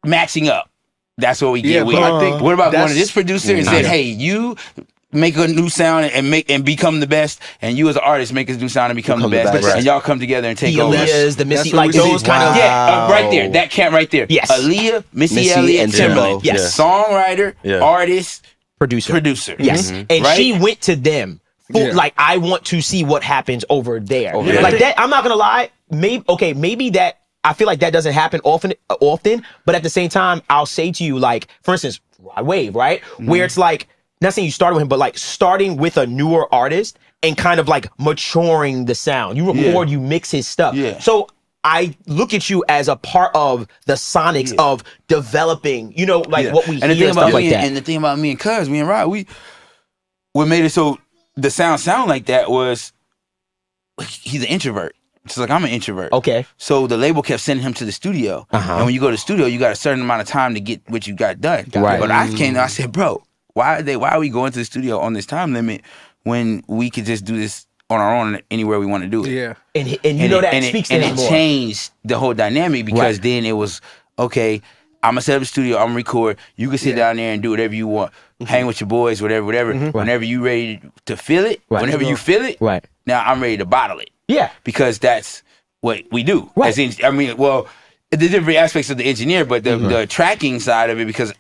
D: matching up? That's what we get.
B: Yeah,
D: with.
B: but I think
D: What about going to
B: that's-
D: this producer and said, "Hey, you make a new sound and become the best, and you as an artist make a new sound and become the best,
C: Right.
D: and y'all come together and take
A: The
D: over."
A: Aaliyahs, the Missy,
B: that's what
A: like
B: we see.
A: those kind of.
D: Yeah, right there. That camp right there.
A: Yes.
D: Aaliyah, Missy
C: Missy
D: Elliott,
C: and
D: Timberland.
C: Timbo.
A: Yes.
D: Songwriter,
E: Yeah.
D: artist,
A: Producer.
D: Yes.
A: Yes. And
D: Right?
A: she went to them.
B: Yeah.
A: Like, I want to see what happens over there.
C: there.
A: Like that, I'm not gonna lie. Maybe that I feel like that doesn't happen often, but at the same time, I'll say to you, like, for instance, Rod Wave, right? Where it's like, not saying you started with him, but like starting with a newer artist and kind of like maturing the sound. You record, you mix his stuff.
D: Yeah.
A: So I look at you as a part of the sonics of developing, you know, like what we
D: and the
A: hear
D: thing
A: and stuff
D: about
A: like
D: me
A: that.
D: and the thing about me and Cuz, me and Rod, we made it so the sound like that was he's an introvert. It's like I'm an introvert.
A: Okay.
D: So the label kept sending him to the studio. And when you go to the studio, you got a certain amount of time to get what you got done.
A: Right.
D: But I came to, I said, bro, why are we going to the studio on this time limit when we could just do this on our own anywhere we want to do it?
B: Yeah.
A: And you know that speaks to him
D: it
A: more.
D: changed the whole dynamic because then it was, okay, I'm gonna set up a studio, I'm gonna record. You can sit down there and do whatever you want. Hang with your boys, whatever. Whenever you ready to feel it, whenever you feel it,
A: Right.
D: now I'm ready to bottle it.
A: Yeah.
D: Because that's what we do.
A: Right.
D: As in, I mean, well, the different aspects of the engineer, but the tracking side of it, because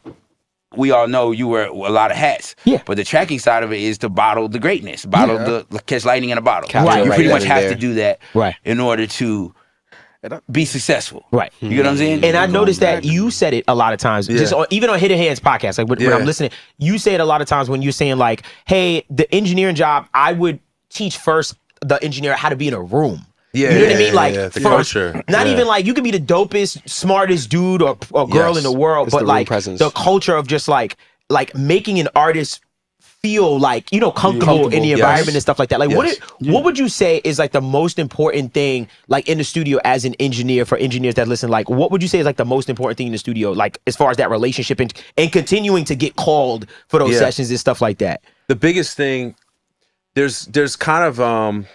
D: we all know you wear a lot of hats.
A: Yeah.
D: But the tracking side of it is to bottle the greatness, bottle catch lightning in a bottle.
C: Capture
A: it
D: You
A: right
D: pretty
C: then
D: much
C: and
D: have
C: there.
D: to do that
A: Right.
D: in order to be successful.
A: Right.
D: You get what I'm saying?
A: And I noticed that you said it a lot of times, just even on Hidden Hands podcast, like when I'm listening, you say it a lot of times when you're saying like, hey, the engineering job, I would teach first the engineer how to be in a room.
E: Yeah,
A: you know what I mean? Like
E: the
A: first,
E: culture.
A: not
E: Yeah.
A: even like you could be the dopest, smartest dude or girl
E: Yes.
A: in the world,
C: It's
A: but
C: the room
A: like
C: presence.
A: the culture of just like making an artist feel like, you know, comfortable in the
E: Yes.
A: environment and stuff like that. Like
E: Yes.
A: what would you say is like the most important thing like in the studio as an engineer, for engineers that listen, like what would you say is like the most important thing in the studio, like as far as that relationship and continuing to get called for those sessions and stuff like that?
E: The biggest thing, there's kind of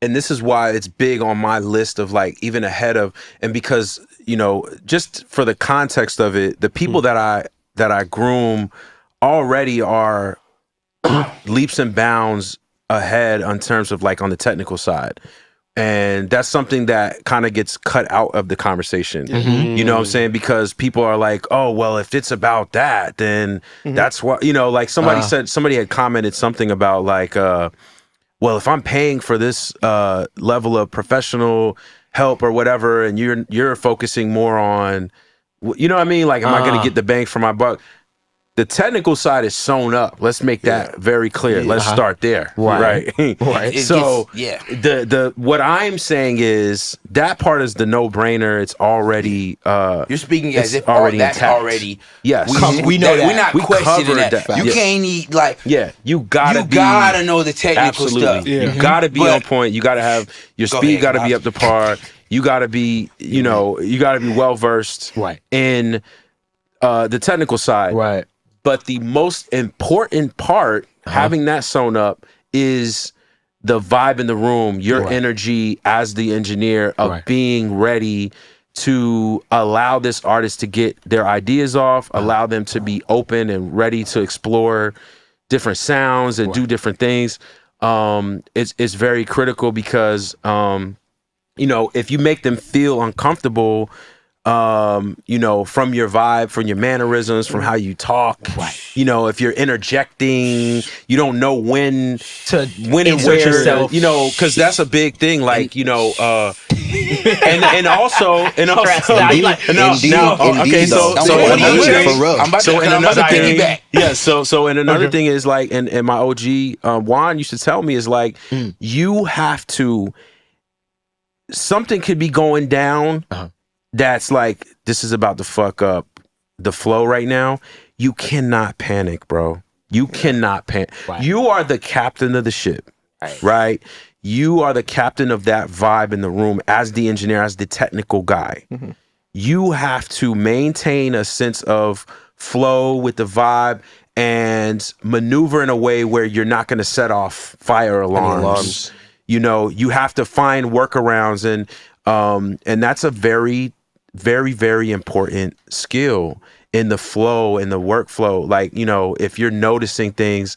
E: and this is why it's big on my list of like even ahead of, and because, you know, just for the context of it, the people that I groom already are leaps and bounds ahead in terms of like on the technical side. And that's something that kind of gets cut out of the conversation. You know what I'm saying? Because people are like, oh, well, if it's about that, then that's what, you know, like somebody had commented something about like, well, if I'm paying for this level of professional help or whatever, and you're focusing more on, you know what I mean? Like, am I going to get the bang for my buck? The technical side is sewn up. Let's make that very clear. Let's start there. Right.
D: It
E: So
D: gets-
E: the what I'm saying is that part is the no-brainer. It's already
D: You're speaking
E: it's
D: as if
E: already
D: that's
E: intact.
D: already.
E: Yes.
A: We know that.
D: We're not
E: We
D: questioning
E: covered
D: that.
E: that.
D: You
E: Yeah.
D: can't need like.
E: Yeah, you gotta
D: know the technical
E: absolutely.
D: stuff.
B: Yeah.
E: You gotta be
D: But-
E: on point. You gotta have your
D: Go
E: speed.
D: ahead,
E: Gotta be
D: Bob.
E: up to par. You gotta be, you know, you gotta be well versed
A: Right.
E: in the technical side.
A: Right.
E: But the most important part, having that sewn up, is the vibe in the room, your energy as the engineer of being ready to allow this artist to get their ideas off, allow them to be open and ready to explore different sounds and do different things. It's very critical because, you know, if you make them feel uncomfortable, you know, from your vibe, from your mannerisms, from how you talk.
A: Right.
E: You know, if you're interjecting, you don't know when
A: To
E: and
A: insert
E: where,
A: yourself.
E: you know, because that's a big thing. Like, you know, and also
C: Indeed,
E: okay, so
C: for real.
D: I'm about to
E: another thing,
D: piggyback.
E: yeah. So and another thing is like, and my OG Juan used to tell me is like, you have to. Something could be going down. That's like, this is about to fuck up the flow right now. You cannot panic, bro. You cannot panic.
A: Right.
E: You are the captain of the ship, right? You are the captain of that vibe in the room as the engineer, as the technical guy. You have to maintain a sense of flow with the vibe and maneuver in a way where you're not going to set off fire alarms. You know, you have to find workarounds, and that's a very, very, very important skill in the flow, in the workflow. Like, you know, if you're noticing things,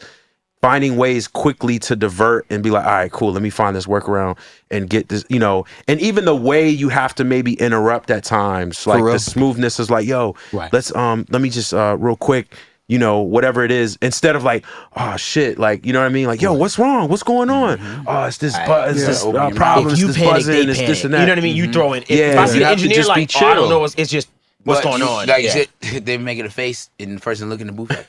E: finding ways quickly to divert and be like, all right, cool, let me find this workaround and get this, you know, and even the way you have to maybe interrupt at times, like the smoothness is like, yo, let's, let me just real quick, you know, whatever it is, instead of like, oh shit, like, you know what I mean? Like, yo, what's wrong? What's going on? Oh, it's this problem,
A: If you
E: it's this
A: panic,
E: buzzing,
A: they
E: it's
A: panic.
E: this and that.
A: You know what I mean? You throw in.
E: Yeah,
A: If I see
E: you
A: the
E: have to
A: engineer
E: just be
A: like, oh, I don't
E: chill.
A: know, it's just what's going on.
D: Like shit, they making a face, and the person looking in the booth like,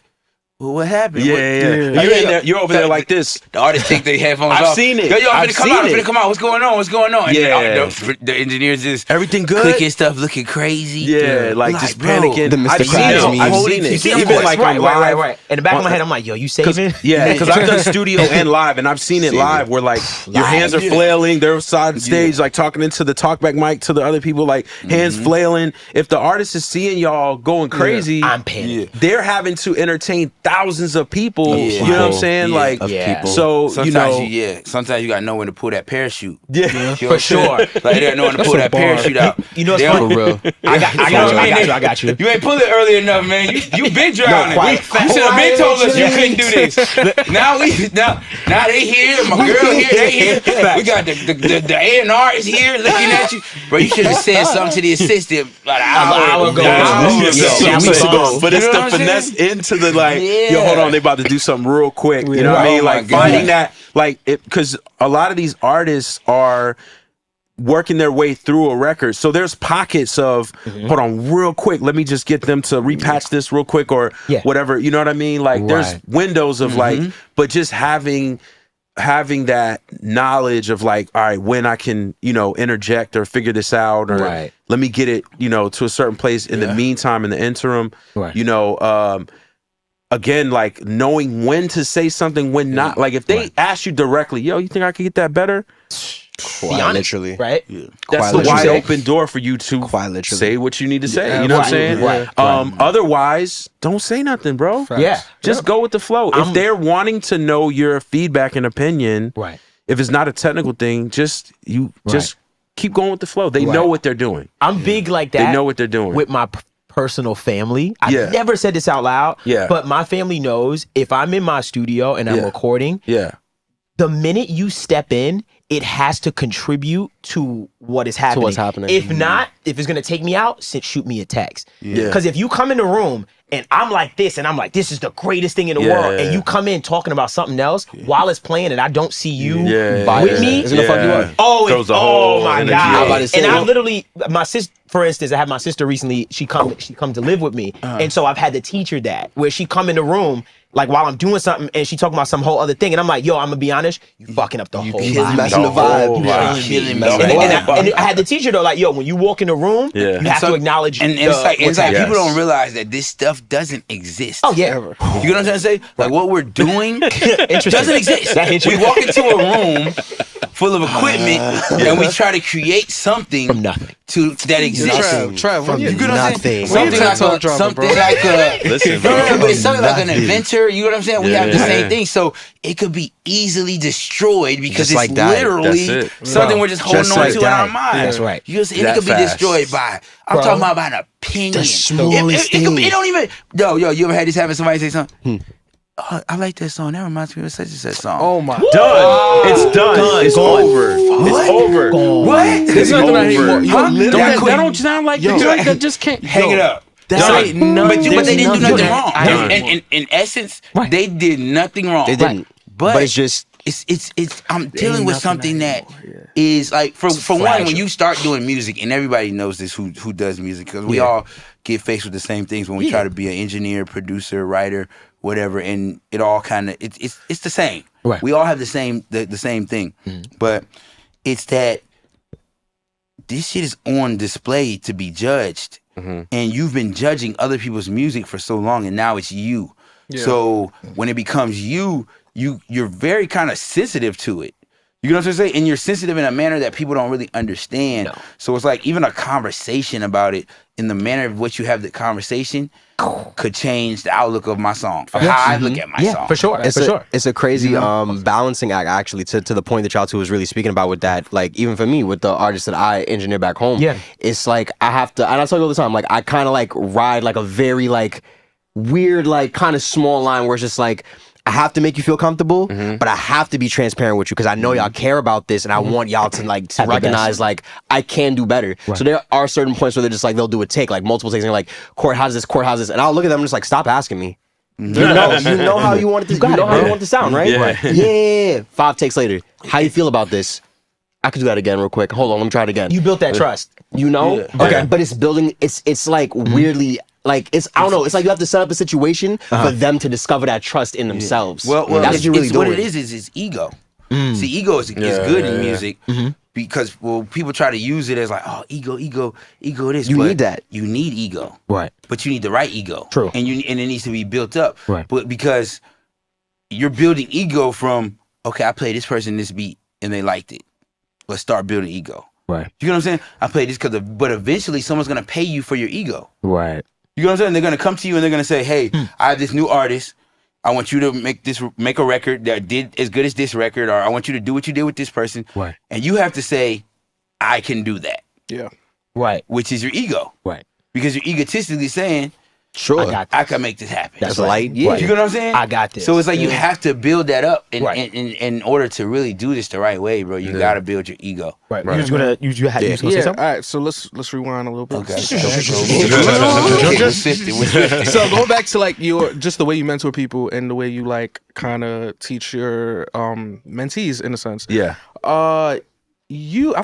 D: well, what happened?
E: Yeah,
D: What-
E: yeah. You're in there, you're over there like this.
D: The artists take their headphones
E: I've
D: off.
E: seen it.
D: Yo, I'm
E: I've
D: finna come out. I'm
E: seen
D: finna
E: it.
D: come out. What's going on? What's going on? And
E: Yeah.
D: then the engineers just
E: Everything good?
D: clicking stuff, looking crazy.
E: Yeah, like just
D: bro,
E: panicking.
C: The Mr.
E: I've seen
C: Krabs
E: it.
C: memes.
E: I've
D: Holding
E: seen
D: you
E: it.
D: see,
E: Even
D: of course,
E: like
A: right,
E: on
A: right,
E: live.
A: right. In the back of my head, I'm like, yo, you saving?
E: Yeah, because I've done studio and live, and I've seen it live where like your hands are flailing, they're side stage, like talking into the talkback mic to the other people, like hands flailing. If the artist is seeing y'all going crazy,
A: I'm panicking.
E: they're having to entertain thousands of people.
D: Yeah.
E: You know what I'm saying?
D: Yeah.
E: Like,
A: Yeah.
E: so
D: Sometimes
E: you know,
D: sometimes you gotta know when to pull that parachute.
E: yeah.
D: You know
A: For
D: what I'm saying?
A: sure.
D: Like they gotta know when to pull that parachute out.
A: You know what's
D: They
A: funny?
D: don't-
C: For real.
A: I got you.
D: You ain't pull it early enough, man. You been drowning.
A: quite.
D: You should have been told us you couldn't do this. Now they here. My girl here. They here. We got the A&R is here looking at you, bro. You should have said something to the assistant like an hour ago.
E: But it's
D: You know
E: the
D: what I'm
E: finesse into the like,
D: Yeah.
E: yo, hold on, they about to do something real quick. You know what I
D: Oh
E: mean?
D: my
E: Like
D: God.
E: finding that, like, because a lot of these artists are working their way through a record. So there's pockets of, hold on, real quick, let me just get them to repatch this real quick or whatever. You know what I mean? Like there's windows of like, but just having that knowledge of like, all right, when I can, you know, interject or figure this out, or let me get it, you know, to a certain place in the meantime, in the interim, you know, again, like knowing when to say something, when not. Like if they ask you directly, yo, you think I could get that better?
C: Quite literally.
A: Right?
E: That's
C: Quite
E: the wide
C: literally.
E: open door for you to
C: Quite literally.
E: say what you need to say. You know what I'm saying?
A: Right.
E: Otherwise, don't say nothing, bro.
A: Yeah.
E: Just go with the flow. If they're wanting to know your feedback and opinion, if it's not a technical thing, just keep going with the flow. They know what they're doing.
A: I'm big like that.
E: They know what they're doing.
A: With my personal family. I've never said this out loud, but my family knows if I'm in my studio and I'm recording, the minute you step in, it has to contribute to what is happening.
C: To what's happening.
A: If not, if it's gonna take me out, shoot me a text. Because if you come in the room and I'm like this and I'm like, this is the greatest thing in the world, and you come in talking about something else while it's playing and I don't see you with me,
C: it's gonna fuck you up.
A: Oh my
E: energy.
A: God. And I literally, my sister, for instance, I had my sister recently, she come to live with me. And so I've had to teach her that, where she come in the room, like while I'm doing something and she talking about some whole other thing. And I'm like, yo, I'm gonna be honest, you fucking up the whole vibe.
C: Messing the vibe.
A: And I had to teach her though, like, yo, when you walk in the room, you have to acknowledge
D: and it's like people don't realize that this stuff doesn't exist.
A: Oh yeah.
D: You know what I'm trying to say? Like what we're doing doesn't exist.
A: That
D: We walk into a room full of equipment and we try to create something
A: From nothing.
D: that exists.
C: Trav,
D: You get what I'm saying?
C: nothing.
D: Something like a
E: Listen, bro.
D: but it's something like an inventor. You know what I'm saying? We have the same thing, so it could be easily destroyed because
C: Just
D: it's
C: like that.
D: literally
E: That's it.
D: something we're just holding
C: Just
D: on
C: like
D: to in
C: that.
D: our mind.
A: That's right.
D: You just, it
E: That
D: could be
E: fast.
D: destroyed by. I'm talking about an opinion.
C: The smallest
D: it could be,
C: thing.
D: it don't even. Yo, you ever had this happen? Somebody say something. oh, I like that song. That reminds me of such and such song.
B: Oh my.
E: Done. It's done. It's over. It's over.
D: What?
B: There's nothing I hate more. Yo,
D: Huh?
B: literally,
D: That
B: don't sound like the joint that just can't.
D: Hang it up.
B: That's
D: Done.
B: no,
D: but they didn't do nothing wrong.
E: Done.
D: In essence, they did nothing wrong.
C: They didn't.
D: But
C: it's just
D: it's I'm dealing with something that is like for one, when you start doing music, and everybody knows this who does music, because we all get faced with the same things when we try to be an engineer, producer, writer, whatever, and it all kind of it's the same.
A: Right.
D: We all have the same thing, but it's that this shit is on display to be judged, and you've been judging other people's music for so long, and now it's you. Yeah. So when it becomes you're very kind of sensitive to it. You know what I'm saying? And you're sensitive in a manner that people don't really understand. No. So it's like even a conversation about it in the manner of which you have the conversation could change the outlook of my song, or how I look at my song.
A: For sure.
C: It's a crazy balancing act, actually, to the point that y'all two was really speaking about with that. Like, even for me, with the artists that I engineer back home, it's like I have to, and I tell you all the time, like I kind of like ride like a very like weird, like kind of small line where it's just like, I have to make you feel comfortable, but I have to be transparent with you because I know y'all care about this, and I want y'all to like to recognize like I can do better. Right. So there are certain points where they're just like they'll do a take, like multiple takes, and they're like, Court, how's this? Court, how's this? And I'll look at them and just like, stop asking me. You know how you want it to, you know how you want it to sound, right? Yeah. 5 takes later, how you feel about this? I could do that again real quick. Hold on, let me try it again.
A: You built that trust.
C: You know? Okay. But it's building, it's like weirdly, like it's, I don't know, it's like you have to set up a situation for them to discover that trust in themselves.
D: Well,
C: that's what you're really doing.
D: What it is ego. See, ego is good in music because people try to use it as like, oh, ego this.
C: You need that.
D: You need ego.
A: Right.
D: But you need the right ego.
A: True.
D: And it needs to be built up.
A: Right.
D: But because you're building ego from, okay, I played this person this beat and they liked it. Let's start building ego.
A: Right.
D: You know what I'm saying? I played this but eventually someone's gonna pay you for your ego.
A: Right.
D: You know what I'm saying? They're gonna come to you and they're gonna say, "Hey, I have this new artist. I want you to make a record that did as good as this record, or I want you to do what you did with this person."
A: Right.
D: And you have to say, "I can do that."
B: Yeah.
A: Right.
D: Which is your ego.
A: Right.
D: Because you're egotistically saying,
C: sure,
D: I can make this happen.
C: That's light.
D: Yeah. You know what I'm saying?
A: I got this.
D: So it's like you have to build that up in order to really do this the right way, bro. You gotta build your ego.
A: Right. You're just gonna you gonna say something?
B: All right, so let's rewind a little bit.
D: Okay.
B: So going back to like just the way you mentor people and the way you like kind of teach your mentees in a sense.
E: Yeah.
B: I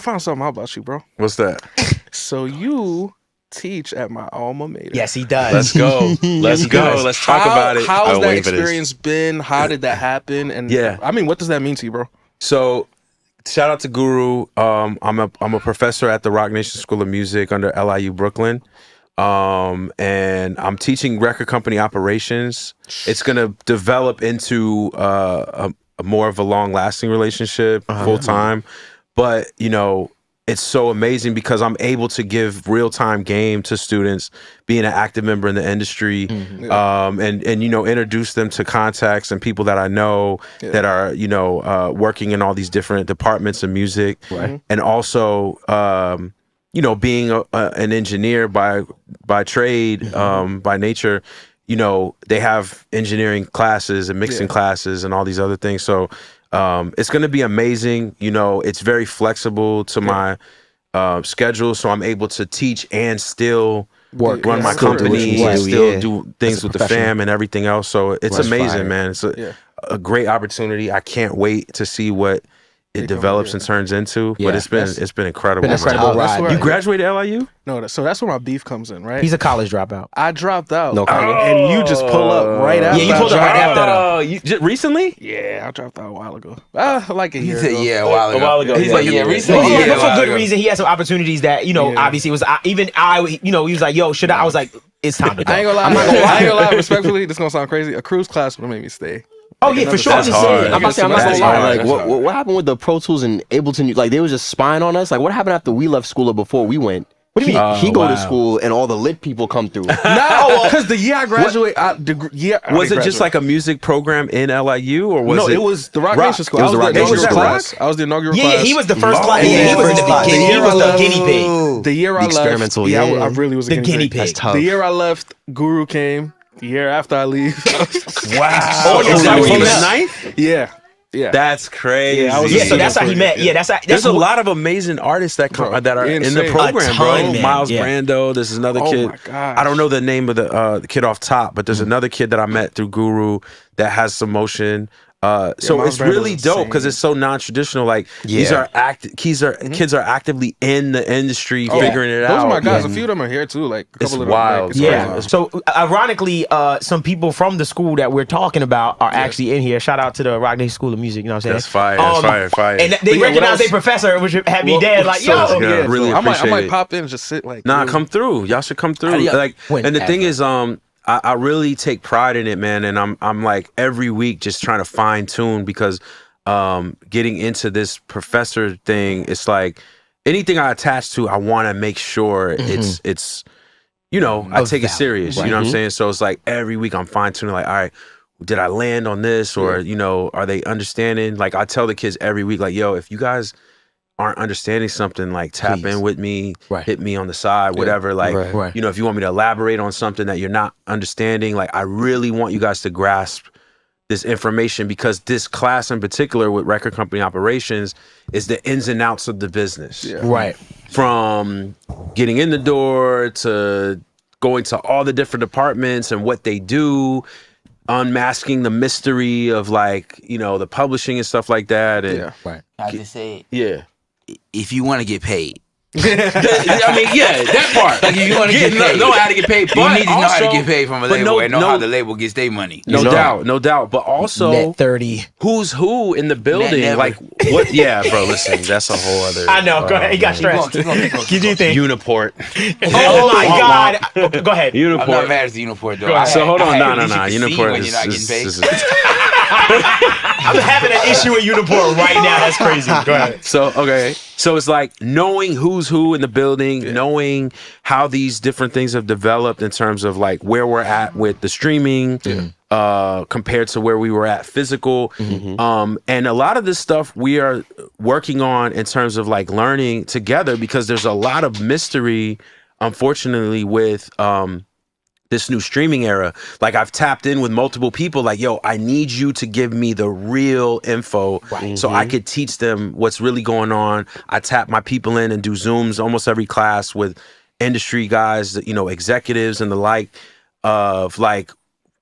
B: found something out about you, bro.
E: What's that?
B: So you teach at my alma mater.
A: Yes, he does.
E: Let's go. Let's go. Let's talk about it.
B: How's that experience been? How did that happen? And
E: yeah,
B: I mean, what does that mean to you, bro?
E: So, shout out to Guru. I'm a professor at the Rock Nation School of Music under LIU Brooklyn, and I'm teaching record company operations. It's gonna develop into a more of a long lasting relationship, full time. But you know, it's so amazing because I'm able to give real time game to students, being an active member in the industry, and you know, introduce them to contacts and people that I know that are working in all these different departments of music, and also you know, being an engineer by trade, by nature. You know, they have engineering classes and mixing classes and all these other things. So it's going to be amazing. You know, it's very flexible to my schedule. So I'm able to teach and still run my company and still do things with the fam and everything else. So it's amazing, man. It's a great opportunity. I can't wait to see what it develops and turns into, but it's been incredible. You graduated LIU?
B: No, so that's where my beef comes in, right?
A: He's a college dropout.
B: I dropped out, and you just pull up right after.
A: Yeah, you pulled up right after.
E: Oh, you recently?
B: Yeah, I dropped out a while ago. Like a year.
D: Yeah, a while ago.
E: He's like,
D: recently.
A: But for good reason. He had some opportunities that obviously was even he was like, yo, should I? I was like, it's time to go.
B: I ain't gonna lie. Respectfully, this gonna sound crazy. A Cruz class would have made me stay.
A: Oh yeah, for sure.
C: I'm not gonna lie. Like, what happened with the Pro Tools and Ableton? Like, they was just spying on us. Like, what happened after we left school or before we went? What do you mean? He go to school and all the lit people come through.
B: No, because the year I graduated,
E: was it just like a music program in LIU, or was
B: it was the Rock Nation School.
C: It was the Rock Nation School.
B: I was the inaugural class.
A: Yeah, he was the first class. Yeah, he was the guinea pig.
B: The year I left,
C: experimental.
B: I really was
A: the guinea pig.
B: The year I left, Guru came. the year after I leave.
E: Wow.
A: Oh,
E: Is
A: yeah,
E: that
A: so
E: from the
A: yeah.
E: ninth?
B: Yeah. Yeah.
E: That's crazy.
B: Yeah, I was
A: Yeah, so that's how he met. Yeah, that's
E: There's a
A: what-
E: lot of amazing artists that come,
B: Bro,
E: that are in the
B: insane.
E: program,
A: A ton,
E: bro.
A: man.
E: Miles
A: Yeah.
E: Brando. There's another
B: Oh
E: kid.
B: my gosh.
E: I don't know the name of the kid off top, but there's another kid that I met through Guru that has some motion. So
B: Miles
E: it's
B: Brando's
E: really dope because
B: insane.
E: it's so non-traditional. Like these
C: Yeah.
E: are kids are actively in the industry figuring it
B: Those
E: out.
B: are my guys.
E: Yeah.
B: A few of them are here too. Like a
E: It's
B: couple of
E: wild.
B: them.
A: Yeah.
E: Crazy.
A: So ironically, some people from the school that we're talking about are actually in here. Shout out to the Rock Nation School of Music. You know what I'm saying?
E: That's fire. That's fire.
A: And they
B: But yeah, what
A: recognize
B: else-
A: their professor, which had me
B: Well,
A: dead. Like,
B: so-
A: yo.
E: yeah.
B: Yeah,
E: Really
B: so I might
E: appreciate it.
B: pop in and just sit like.
E: Nah,
B: really-
E: come through. Y'all should come through.
D: Yeah.
E: Like, and the thing
A: Whenever.
E: is, I really take pride in it, man. And I'm like every week just trying to fine tune because getting into this professor thing, it's like anything I attach to, I want to make sure it's you know, I take it serious. You know what I'm saying? So it's like every week I'm fine tuning. Like, all right, did I land on this, or you know, are they understanding? Like I tell the kids every week, like, yo, if you guys aren't understanding something, like tap in with me, hit me on the side, whatever. Like, you know, if you want me to elaborate on something that you're not understanding, like I really want you guys to grasp this information, because this class in particular with record company operations is the ins and outs of the business.
A: Right.
E: From getting in the door to going to all the different departments and what they do, unmasking the mystery of like, you know, the publishing and stuff like that. And
D: I just say,
E: yeah.
D: if you want to get paid,
E: I mean, yeah, that part.
D: like if you want to get paid,
E: know how to get paid,
D: you
E: but
D: need to know how to
E: also-
D: get paid from a
E: but
D: label and know how the label gets their money.
E: No doubt. But also,
A: Net 30.
E: who's who in the building?
D: Never.
E: Like, what? Yeah, bro, listen, that's a whole other.
A: I know. Go ahead. He got stressed.
D: Keep going.
A: You do think?
E: Uniport.
A: Oh my God. Go ahead.
D: I'm not
E: Uniport.
D: mad at the Uniport though.
E: So hold on, no.
D: Uniport
E: Uniport
D: when you're not getting paid.
A: I'm having an issue with Uniport right now. That's crazy. Go ahead.
E: So it's like knowing who's who in the building, knowing how these different things have developed in terms of like where we're at with the streaming, compared to where we were at physical. And a lot of this stuff we are working on in terms of like learning together, because there's a lot of mystery, unfortunately, with this new streaming era. Like I've tapped in with multiple people like, yo, I need you to give me the real info so I could teach them what's really going on. I tap my people in and do Zooms almost every class with industry guys, you know, executives and the like, of like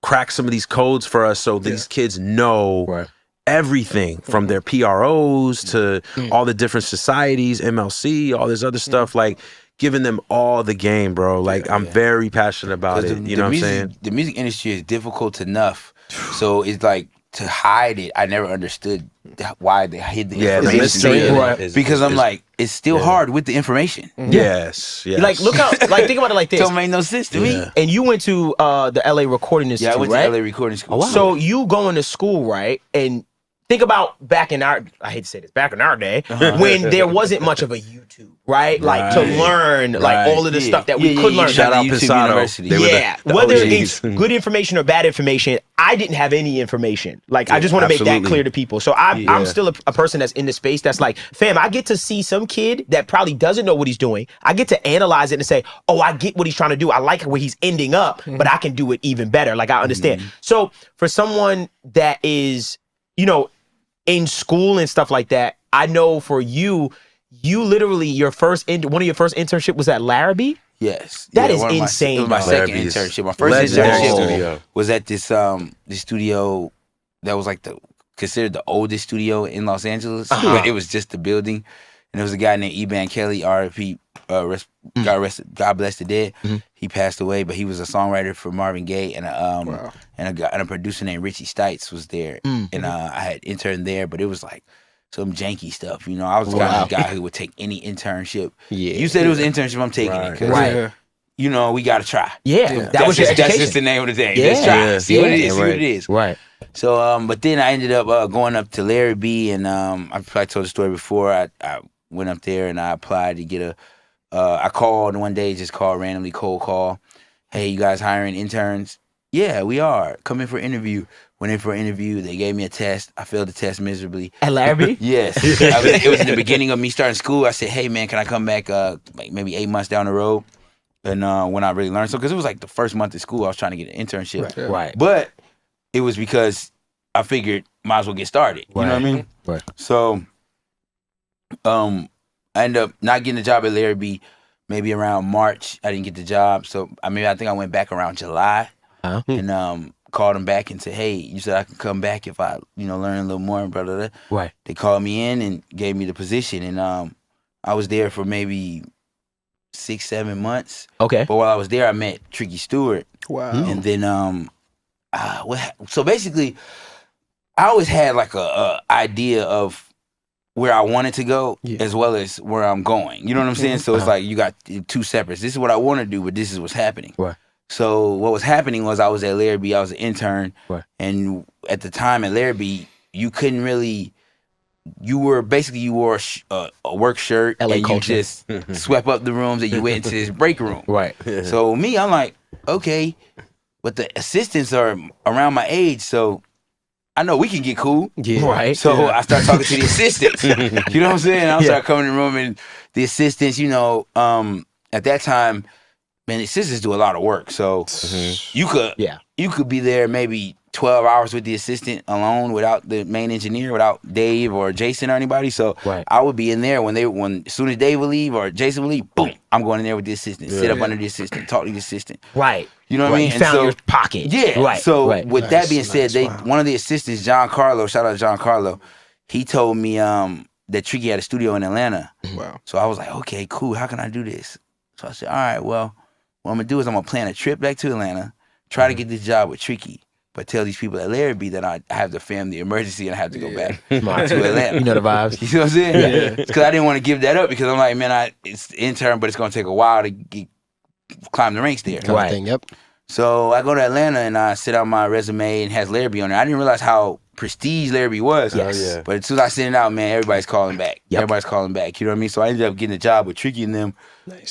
E: crack some of these codes for us so these kids know everything from their PROs to all the different societies, MLC, all this other stuff, like giving them all the game, bro. Like I'm very passionate about it. You know what I'm saying?
D: The music industry is difficult enough, so it's like to hide it. I never understood why they hid the
E: The
D: information.
E: mystery
A: Right.
D: Because I'm like, it's still hard with the information.
E: Yes.
A: Like, look how, like, think about it like this.
D: Don't make no sense to me.
A: And you went to the LA Recording Institute,
D: Yeah, I went
A: right?
D: to LA Recording School.
A: So you going to school, right? And think about back in our, I hate to say this, back in our day, when there wasn't much of a YouTube, right? Like to learn like all of the stuff that we could learn.
E: Shout out
D: YouTube
E: Pisano.
D: University.
E: They were
A: Yeah,
E: the
A: whether
E: OGs.
A: it's good information or bad information, I didn't have any information. Like, I just want to make that
E: absolutely.
A: clear to people. So I'm still a person that's in the space that's like, fam, I get to see some kid that probably doesn't know what he's doing. I get to analyze it and say, oh, I get what he's trying to do. I like where he's ending up, but I can do it even better. Like, I understand. So for someone that is, you know, in school and stuff like that, I know for you, you literally, one of your first internship was at Larrabee?
D: Yes.
A: That is
D: one of
A: insane,
D: It was my
A: bro.
D: second
E: Larrabee's
D: internship. My first
E: legendary
D: internship
E: studio.
D: was at this studio that was like considered the oldest studio in Los Angeles, but it was just the building. And there was a guy named Eban Kelly, RIP, God bless the dead. He passed away, but he was a songwriter for Marvin Gaye, and a producer named Richie Stites was there. And I had interned there, but it was like some janky stuff. You know, I was the kind of guy who would take any internship. You said it was an internship, I'm taking it. 'Cause, you know, we got to try.
A: That was your education.
D: That's just the name of the thing.
A: Yeah.
D: Let's try.
E: Yeah.
D: See what it is. See what it is.
A: Right.
D: So, but then I ended up going up to Larrabee, and I probably told the story before. I went up there and I applied to get I called one day, just called randomly, cold call. Hey, you guys hiring interns? Yeah, we are. Come in for an interview. Went in for an interview. They gave me a test. I failed the test miserably.
A: At Larrabee?
D: Yes. It was in the beginning of me starting school. I said, hey, man, can I come back like maybe 8 months down the road? and when I really learned. So because it was like the first month of school, I was trying to get an internship.
C: Right.
D: But it was because I figured might as well get started. You know what I mean?
C: Right.
D: So I ended up not getting a job at Larry B. Maybe around March. I didn't get the job. So I think I went back around July and called them back and said, hey, you said I can come back if I, learn a little more and blah, blah, blah.
C: Right.
D: They called me in and gave me the position. And I was there for maybe 6-7 months.
C: Okay.
D: But while I was there, I met Tricky Stewart.
B: Wow.
D: And then, so basically, I always had like a idea of where I wanted to go as well as where I'm going. You know what I'm saying? So it's like you got two separates. This is what I want to do, but this is what's happening.
C: Right.
D: So what was happening was I was at Larry B. I was an intern.
C: Right.
D: And at the time at Larry B., you couldn't really... You wore a work shirt
C: LA
D: and
C: culture.
D: you just swept up the rooms and you went into this break room.
C: Right.
D: So me, I'm like, okay, but the assistants are around my age, so I know we can get cool.
C: Yeah. Right.
D: So I start talking to the assistants. You know what I'm saying? I start coming in the room and the assistants, at that time, man, the assistants do a lot of work. So you could be there maybe 12 hours with the assistant alone without the main engineer, without Dave or Jason or anybody. So I would be in there when as soon as Dave would leave or Jason would leave, boom, I'm going in there with the assistant, sit up under the assistant, talk to the assistant.
C: Right.
D: You know what I mean?
C: You found your pocket.
D: Yeah.
C: Right.
D: So with that being said, one of the assistants, John Carlo, shout out to John Carlo, he told me that Tricky had a studio in Atlanta.
B: Wow.
D: So I was like, okay, cool. How can I do this? So I said, all right, well, what I'm going to do is I'm going to plan a trip back to Atlanta, try to get this job with Tricky. But tell these people at Larry B that I have the family emergency and I have to go back to Atlanta.
C: You know the vibes.
D: You know what I'm saying? Because I didn't want to give that up because I'm like, man, it's intern, but it's going to take a while to climb the ranks there.
C: Right.
F: Yep.
D: So I go to Atlanta and I sit out my resume and has Larry B on there. I didn't realize how prestige Larry B was.
C: Yes.
D: But as soon as I send it out, man, everybody's calling back.
C: Yep.
D: Everybody's calling back. You know what I mean? So I ended up getting a job with Tricky and them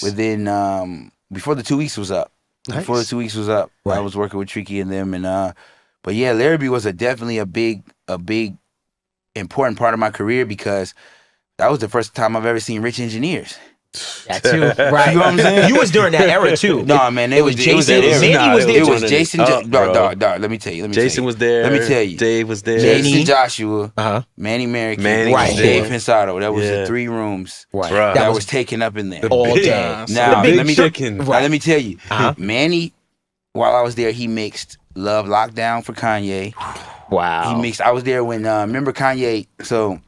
D: within, before the 2 weeks was up. Before the 2 weeks was up, I was working with Tricky and them. And, but yeah, Larry B was definitely a big, important part of my career because that was the first time I've ever seen rich engineers.
C: That too, right?
D: You know what I'm saying?
C: You was during that era too.
D: No, man, it was
C: Jason.
D: It was
C: Manny was there.
D: It was Jason. Dog, let me tell you.
E: Jason was there.
D: Let me tell you.
E: Dave was there.
D: Jason Joshua, Manny American,
E: Manny
D: Dave Pensado. That was the 3 rooms that was taken up in there
C: all day.
D: Now,
E: the
D: let me
E: chicken.
D: let me tell you, Manny, while I was there, he mixed Love Lockdown for Kanye.
C: Wow.
D: He mixed. I was there when remember Kanye. So,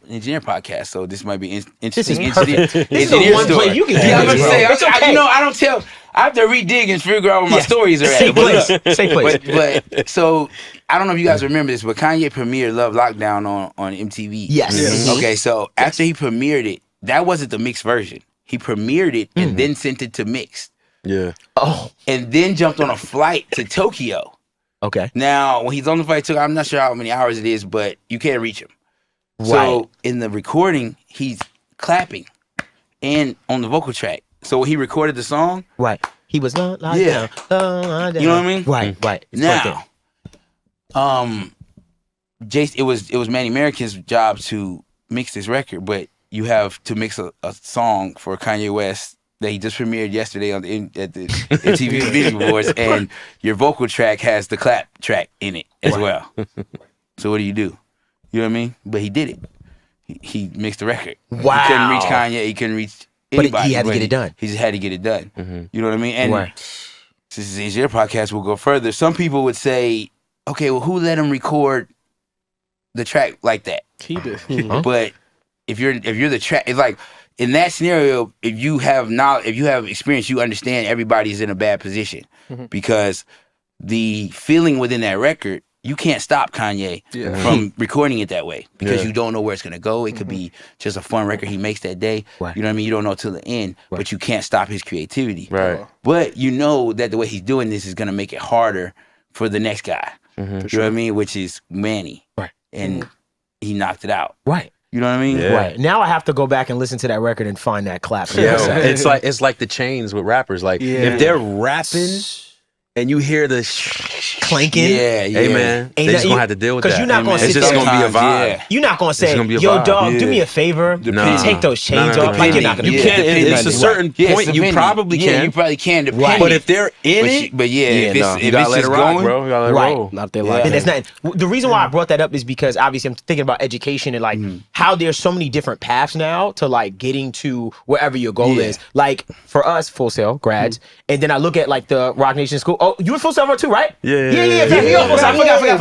D: engineer podcast. So this might be interesting.
C: This is
D: Engineer
C: one
D: story.
C: play you can
D: Yeah, I'm
C: do.
D: gonna say,
C: It's okay.
D: I don't tell. I have to redig and figure out where my stories are at.
C: Same place. Same place.
D: But so I don't know if you guys remember this, but Kanye premiered Love Lockdown on MTV.
C: Yes.
D: Okay, so after he premiered it, that wasn't the mixed version. He premiered it and then sent it to mixed.
E: Yeah.
C: Oh.
D: And then jumped on a flight to Tokyo.
C: Okay.
D: Now, when he's on the flight to Tokyo, I'm not sure how many hours it is, but you can't reach him.
C: Right.
D: So in the recording, he's clapping and on the vocal track. So when he recorded the song,
C: Right. He was not locked
D: Yeah.
C: down.
D: You know what I mean?
C: Right. Right. It's right
D: now, Jason, it was Manny American's job to mix this record, but you have to mix a song for Kanye West that he just premiered yesterday at the MTV Video Awards, and your vocal track has the clap track in it as well. So what do? You know what I mean? But he did it. He mixed the record.
C: Wow.
D: He couldn't reach Kanye. He couldn't reach anybody.
C: But he had to get it done.
D: He just had to get it done. You know what I mean? And
C: Right.
D: since your podcast will go further, some people would say, okay, well, who let him record the track like that?
B: He did.
D: But if you're the track, it's like in that scenario, if you have knowledge, if you have experience, you understand everybody's in a bad position because the feeling within that record, you can't stop Kanye from recording it that way because you don't know where it's gonna go. It could be just a fun record he makes that day.
C: Right.
D: You know what I mean? You don't know till the end, but you can't stop his creativity.
E: Right.
D: But you know that the way he's doing this is gonna make it harder for the next guy. You know what I mean? Which is Manny.
C: Right.
D: And he knocked it out.
C: Right.
D: You know what I mean?
E: Yeah.
C: Right. Now I have to go back and listen to that record and find that clap.
E: Yeah, it's like the chains with rappers. Like if they're rapping and you hear the
A: clanking.
D: Yeah.
E: Hey man, they just gonna have to deal with that.
A: Because you're not gonna sit
E: It's just
A: there.
E: gonna be a vibe.
D: Yeah.
A: You're not gonna say,
E: gonna be a
A: yo,
E: vibe.
A: dog, do me a favor.
E: Nah.
A: Take those chains
E: No.
A: off. Like, you're not gonna
E: You
A: do
E: can't.
A: that.
E: It's a certain point you probably can.
D: You probably can.
E: But if they're in it,
D: but if
C: no.
D: it's
E: you gotta let
D: just
E: it rock,
D: going,
E: bro. You gotta let it
A: Right.
E: roll.
C: Not their life.
A: And that's not the reason why I brought that up is because obviously I'm thinking about education and like how there's so many different paths now to like getting to wherever your goal is. Like for us, Full Sail grads, and then I look at like the Rock Nation school. Oh, you were Full Sail too, right?
E: Yeah.
A: I forgot.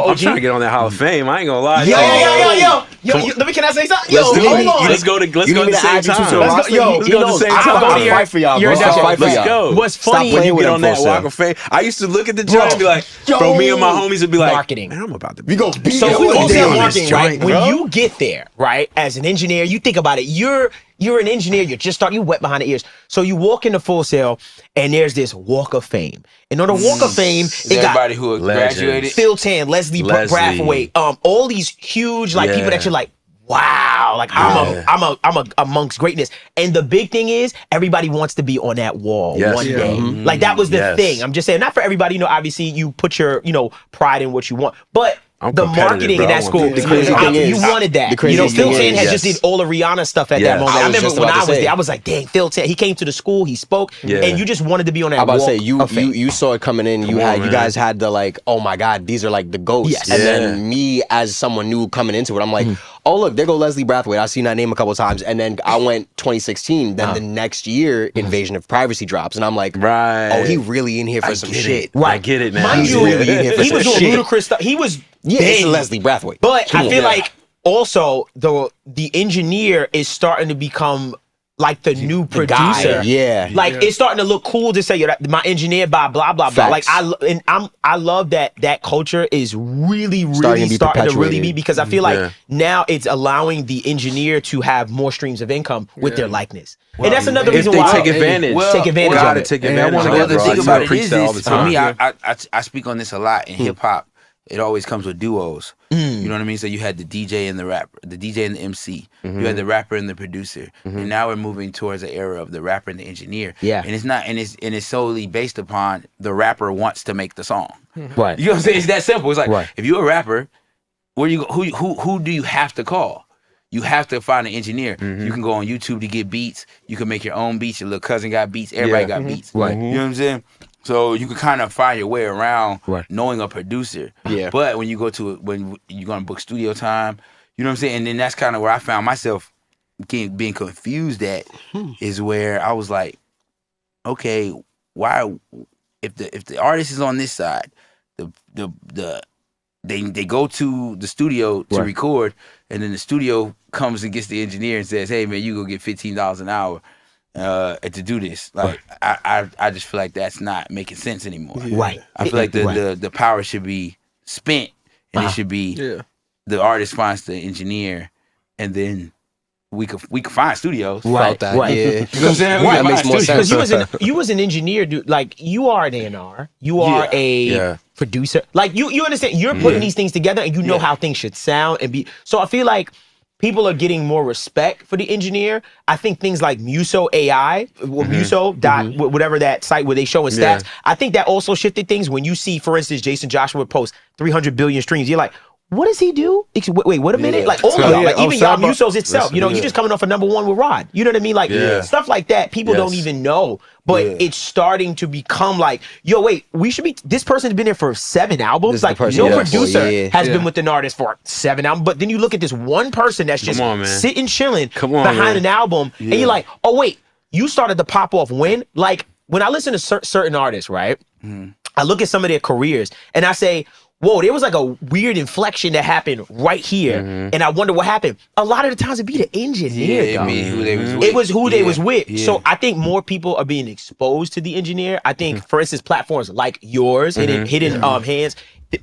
E: I'm trying to get on that Hall of Fame. I ain't gonna let me.
A: Can I say something?
E: Let's go to the same time.
A: Let's go.
E: Let's go to the same
A: I'll go to
E: time.
A: your-
C: fight for y'all,
A: your
C: bro.
A: decade.
C: Fight for
E: Let's
C: y'all.
E: go.
A: What's
C: Stop
A: funny
E: When
C: playing
E: you
C: with
E: get
C: them
E: on that
C: folks,
E: Walk of Fame, I used to look at the joint and be like, bro, me and my homies would be like,
A: Marketing.
E: man, I'm about to
C: We go beat
A: So
C: your
A: Full
C: ass
A: Sail
C: down.
A: marketing, right?
E: joint,
A: When
E: bro.
A: you get there, right, as an engineer, you think about it. You're an engineer. You're just starting. You wet behind the ears. So you walk into Full Sail, and there's this Walk of Fame. And on the Walk of Fame,
D: is
A: it got
D: everybody who graduated.
A: Phil Tan, Leslie Brathwaite, all these huge like people that you're like, wow, like I'm amongst greatness. And the big thing is everybody wants to be on that wall one day. Like that was the thing. I'm just saying, not for everybody. You know, obviously you put your pride in what you want, but
E: I'm
A: the
E: competitive,
A: marketing
E: bro.
A: in
E: I
A: that
E: want
A: school,
E: this.
C: The crazy thing
A: you
C: is-
A: wanted that.
C: the craziest
A: Phil
C: thing
A: Tan had
C: is-
A: just did all the Rihanna stuff at
E: Yes.
A: that moment.
C: I
A: I
C: was
A: remember
C: just
A: when
C: about
A: I
C: to
A: was
C: say.
A: there, I was like, dang, Phil Tan. He came to the school, he spoke,
E: Yeah.
A: and you just wanted to be on that
C: I'm about to
A: Walk
C: say you
A: of Fame.
C: you saw it coming in. You
E: on, man.
C: guys had the like, oh my god, these are like the ghosts.
A: Yes.
C: And
E: Yeah.
C: then me as someone new coming into it, I'm like, oh look, there go Leslie Brathwaite. I've seen that name a couple times. And then I went 2016. Then the next year, Invasion of Privacy drops, and I'm like,
E: Right.
C: oh, he really in here for some shit.
E: I get it now.
A: Mind
C: He's
A: you,
C: really in here for
A: he
C: some
A: was doing
C: shit.
A: ludicrous stuff. He was
C: Yeah, it's
A: big.
C: Leslie Brathwaite.
A: But
C: Come
A: I
C: on.
A: feel like also the engineer is starting to become like the new producer.
C: guy, yeah.
A: Like it's starting to look cool to say, yo, my engineer by blah blah blah. Like
C: Facts.
A: I love that culture is really
C: Starting to be
A: starting to really
C: perpetuated.
A: be, because I feel like
E: Yeah.
A: now it's allowing the engineer to have more streams of income with their likeness. And that's another
E: If
A: reason
E: they
A: why
E: take advantage,
A: take advantage
E: gotta
A: of it.
E: take
B: And I
E: advantage.
B: wanna
E: of
B: get
E: it,
D: The
E: bro.
D: thing
E: I tell
D: about it
E: Preach
D: is,
E: that all the
D: for
E: time.
D: me, I speak on this a lot in hip hop. It always comes with duos. You know what I mean? So you had the DJ and the rapper, the DJ and the MC. You had the rapper and the producer. And now we're moving towards the era of the rapper and the engineer.
A: Yeah.
D: And it's not, and it's solely based upon the rapper wants to make the song.
A: Right.
D: You know what I'm saying? It's that simple. It's like,
A: Right.
D: if you're a rapper, who do you have to call? You have to find an engineer. You can go on YouTube to get beats. You can make your own beats. Your little cousin got beats. Everybody got beats.
A: Right.
D: You know what I'm saying? So you can kind of find your way around
A: Right.
D: knowing a producer.
C: Yeah.
D: But when you go to when you're gonna book studio time, you know what I'm saying? And then that's kind of where I found myself being confused at, is where I was like, okay, why if the artist is on this side, they go to the studio to record, and then the studio comes and gets the engineer and says, hey man, you go get $15 an hour to do this. Like I just feel like that's not making sense anymore.
A: Right.
D: I feel like the power should be spent, and it should be the artist finds the engineer, and then we could find studios.
A: Right.
C: that.
A: Right.
C: Yeah.
D: You know what I'm saying?
C: That makes more sense.
A: Because you was an engineer, dude. Like you are an A&R, you are a producer. Like you understand. You're putting these things together, and you know how things should sound and be. So I feel like people are getting more respect for the engineer. I think things like Muso AI, or Muso dot whatever that site where they show in stats. I think that also shifted things. When you see, for instance, Jason Joshua post 300 billion streams, you're like, what does he do? Wait a minute. Like all of y'all, like even y'all Musos itself, you just coming off a #1 with Rod. You know what I mean? Like stuff like that, people don't even know. But it's starting to become like, yo, wait, this person's been there for 7 albums.
C: This is the
A: Like
C: person
A: no
C: you're for,
A: producer has been with an artist for 7 albums. But then you look at this one person that's just
E: on, man.
A: sitting chilling
E: Come on,
A: behind
E: man.
A: an album, and you're like, oh wait, you started to pop off when? Like when I listen to certain artists, right? I look at some of their careers and I say, whoa, there was like a weird inflection that happened right here. And I wonder what happened. A lot of the times it'd be the engineer, dog.
D: Who they was with.
A: It was who they was with.
D: Yeah.
A: So I think more people are being exposed to the engineer. I think, for instance, platforms like yours, hidden hands,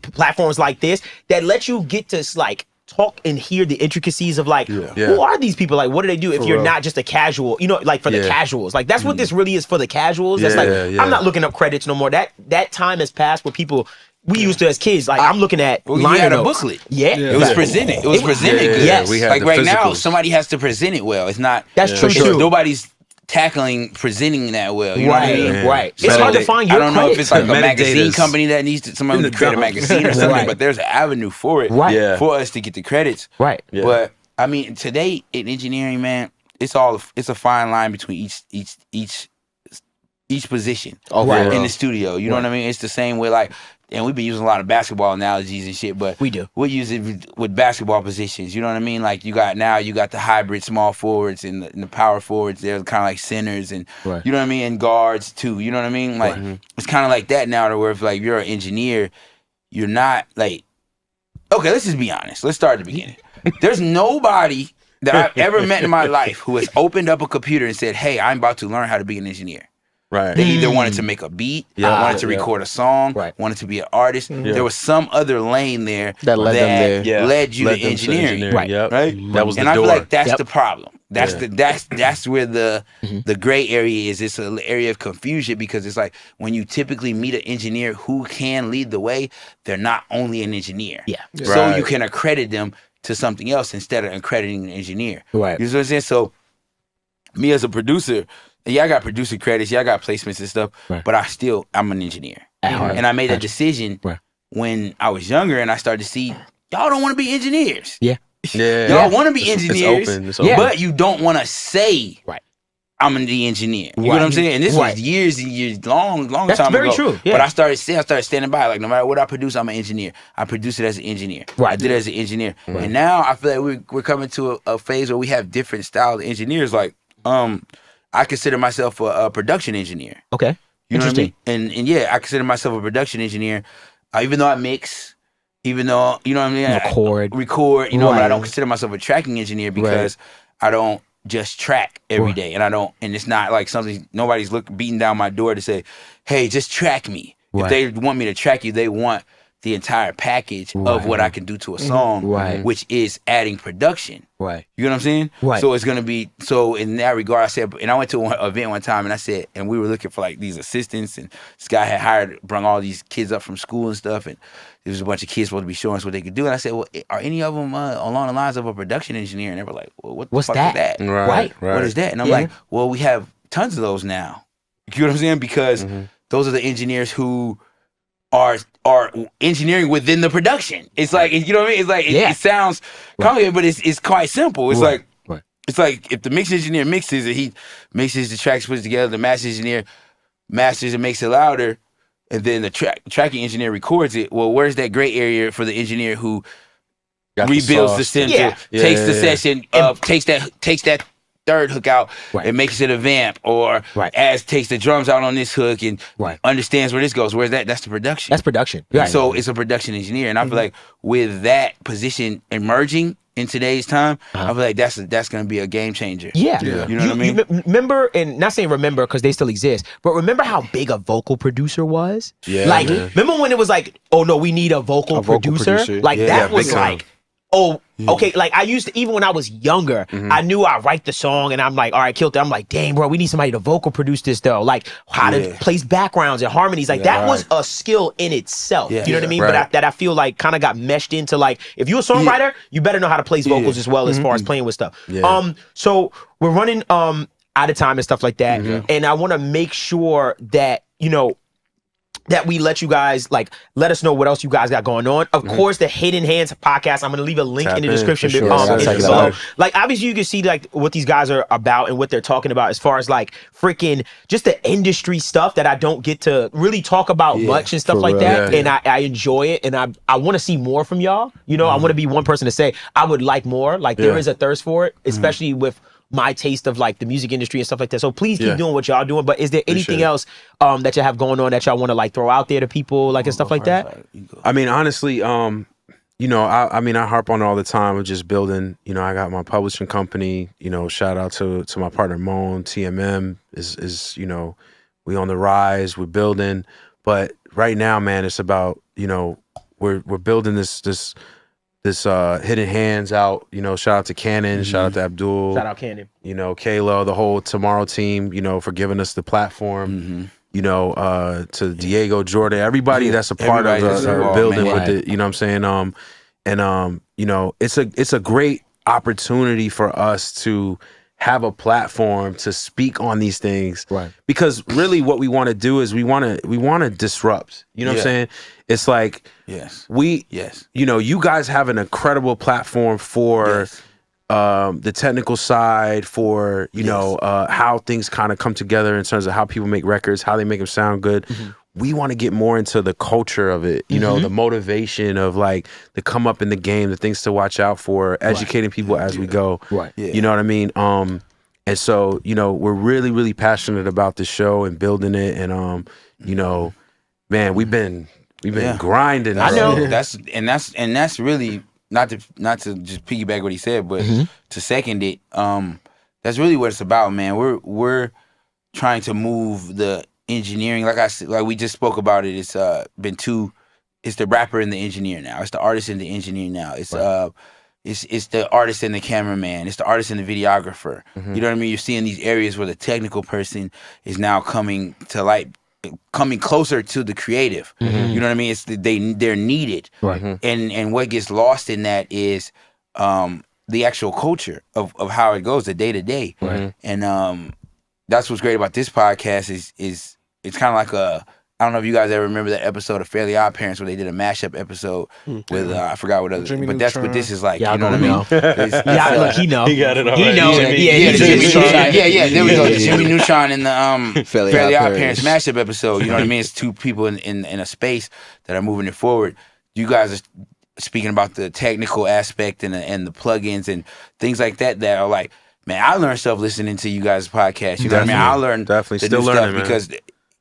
A: platforms like this, that let you get to like talk and hear the intricacies of like, who are these people? Like, what do they do if you're not just a casual, like for the casuals? Like, that's what this really is for the casuals. That's like, I'm not looking up credits no more. That time has passed where people, we used to as kids, like I'm looking at
D: you
A: liner
D: had a
A: notes.
D: booklet.
A: Yeah.
D: It was presented. It was presented good.
A: Yes.
E: We had
D: Like
E: the
D: right now,
E: physicals.
D: somebody has to present it well. It's not.
A: That's true, too.
D: Nobody's tackling presenting that well. You know what I mean?
A: Right. It's hard to find your
D: I don't know if it's like a magazine
E: Metadata's
D: company that needs to somebody to create a magazine or something, but there's an avenue for it for us to get the credits.
A: Right.
E: Yeah.
D: But I mean, today in engineering, man, it's a fine line between each position in the studio. You know what I mean? It's the same way, like, and we've been using a lot of basketball analogies and shit, but
A: we
D: use it with basketball positions. You know what I mean? Like you got the hybrid small forwards and the power forwards. They're kind of like centers and you know what I mean, and guards too. You know what I mean? Like it's kind of like that now, to where if like you're an engineer, you're not like, okay, let's just be honest. Let's start at the beginning. There's nobody that I've ever met in my life who has opened up a computer and said, "Hey, I'm about to learn how to be an engineer."
E: Right.
D: They either wanted to make a beat, wanted to record a song, wanted to be an artist. There was some other lane there
C: that led them there.
D: Led you to engineering.
E: Right. Yep.
D: Right.
E: That was the
D: and I
E: door.
D: feel like that's the problem. That's that's where the gray area is. It's an area of confusion, because it's like when you typically meet an engineer who can lead the way, they're not only an engineer.
A: Yeah.
D: So you can accredit them to something else instead of accrediting an engineer.
A: Right.
D: You know what I'm saying? So me as a producer, I got producer credits, I got placements and stuff, but I'm an engineer. And I made a decision when I was younger, and I started to see, y'all don't want to be engineers. Y'all want to be engineers,
E: it's open.
D: but you don't want to say, I'm the engineer. You know what I'm saying? And this was years and years, long time ago.
A: That's very true. Yeah.
D: But I started standing by, like, no matter what I produce, I'm an engineer. I produce it as an engineer. I did it as an engineer. And now I feel like we're coming to a phase where we have different style of engineers. Like, I consider myself a production engineer.
A: Okay.
D: You know what I mean? And yeah, I consider myself a production engineer, even though I mix, even though, you know what I mean? Record, you know, but I don't consider myself a tracking engineer, because I don't just track every day. And it's not like something, nobody's beating down my door to say, hey, just track me. If they want me to track you, they want the entire package of what I can do to a song, which is adding production. You know what I'm saying? So it's gonna be, so in that regard, I said, and I went to an event one time, and I said, and we were looking for like these assistants, and this guy had brung all these kids up from school and stuff, and there was a bunch of kids supposed to be showing us what they could do, and I said, well, are any of them along the lines of a production engineer? And they were like, well, what the fuck is that? What is that? And I'm like, well, we have tons of those now. You know what I'm saying? Because those are the engineers who are engineering within the production. It's like, you know what I mean? It's like, it sounds complicated, but it's quite simple. It's like, it's like if the mix engineer mixes and he mixes the tracks, puts it together, the master engineer masters and makes it louder, and then the tracking engineer records it. Well, where's that gray area for the engineer who rebuilds the center, takes the session, takes that third hook out and makes it a vamp, or takes the drums out on this hook and understands where this goes. Where's that? That's the production.
A: That's production.
D: So it's a production engineer, and I feel like with that position emerging in today's time, I feel like that's going to be a game changer. You know what I mean?
A: You remember, and not saying remember because they still exist, but remember how big a vocal producer was? Remember when it was like, oh no, we need a vocal producer? Like that was like, okay, like I used to, even when I was younger, I knew I'd write the song and I'm like, all right, killed it. I'm like, dang, bro, we need somebody to vocal produce this though. Like how to place backgrounds and harmonies. Like that was a skill in itself. You know what I mean? But that I feel like kind of got meshed into, like, if you're a songwriter, you better know how to place vocals as well as far as playing with stuff. So we're running out of time and stuff like that. And I want to make sure that, you know, that we let you guys, like, let us know what else you guys got going on. Of course, the Hidden Hands podcast, I'm going to leave a link in the description below. Like, obviously, you can see, like, what these guys are about and what they're talking about as far as, like, freaking just the industry stuff that I don't get to really talk about much and stuff like that. And I enjoy it, and I want to see more from y'all. You know, I want to be one person to say, I would like more. Like, there is a thirst for it, especially with my taste of like the music industry and stuff like that. So please keep doing what y'all doing. But is there anything else that y'all have going on that y'all want to like throw out there to people, like, and stuff like that?
E: I mean, honestly, you know, I mean, I harp on it all the time of just building. You know, I got my publishing company. You know, shout out to my partner Moan. TMM is you know, we on the rise. We're building, but right now, man, it's about, you know, we're building this Hidden Hands out, you know, shout out to Cannon, shout out to Abdul,
A: shout out Cannon,
E: you know, Kayla, the whole Tomorrow team, you know, for giving us the platform, you know, to Diego, Jordan, everybody that's a part of the building with it, you know what I'm saying? And you know, it's a great opportunity for us to have a platform to speak on these things.
C: Right.
E: Because really what we want to do is we want to disrupt. You know what I'm saying? It's like you know, you guys have an incredible platform for the technical side, for you know how things kind of come together in terms of how people make records, how they make them sound good. We want to get more into the culture of it, you know, the motivation of like the come up in the game, the things to watch out for, educating people as we go. Right. You know what I mean? And so, you know, we're really, really passionate about this show and building it. And you know, man, we've been grinding.
D: I know. That's really not to just piggyback what he said, but to second it, that's really what it's about, man. We're trying to move the engineering, like we just spoke about it. It's it's the rapper and the engineer now. It's the artist and the engineer now. It's it's the artist and the cameraman. It's the artist and the videographer. You know what I mean? You're seeing these areas where the technical person is now coming to light, coming closer to the creative. You know what I mean? It's they're needed. And what gets lost in that is the actual culture of how it goes, the day to day. And that's what's great about this podcast is it's kind of like I don't know if you guys ever remember that episode of Fairly Odd Parents where they did a mashup episode with I forgot what other, but that's what this is like. You know what I mean?
A: Look, he know.
C: He got it already.
A: He knows.
D: There we go. The Jimmy Neutron and the Fairly Odd Parents mashup episode. You know what I mean? It's two people in a space that are moving it forward. You guys are speaking about the technical aspect and the plugins and things like that are like, man, I learned stuff listening to you guys' podcast. You know what I mean? I learned
E: definitely
D: the
E: still
D: new
E: learning,
D: stuff because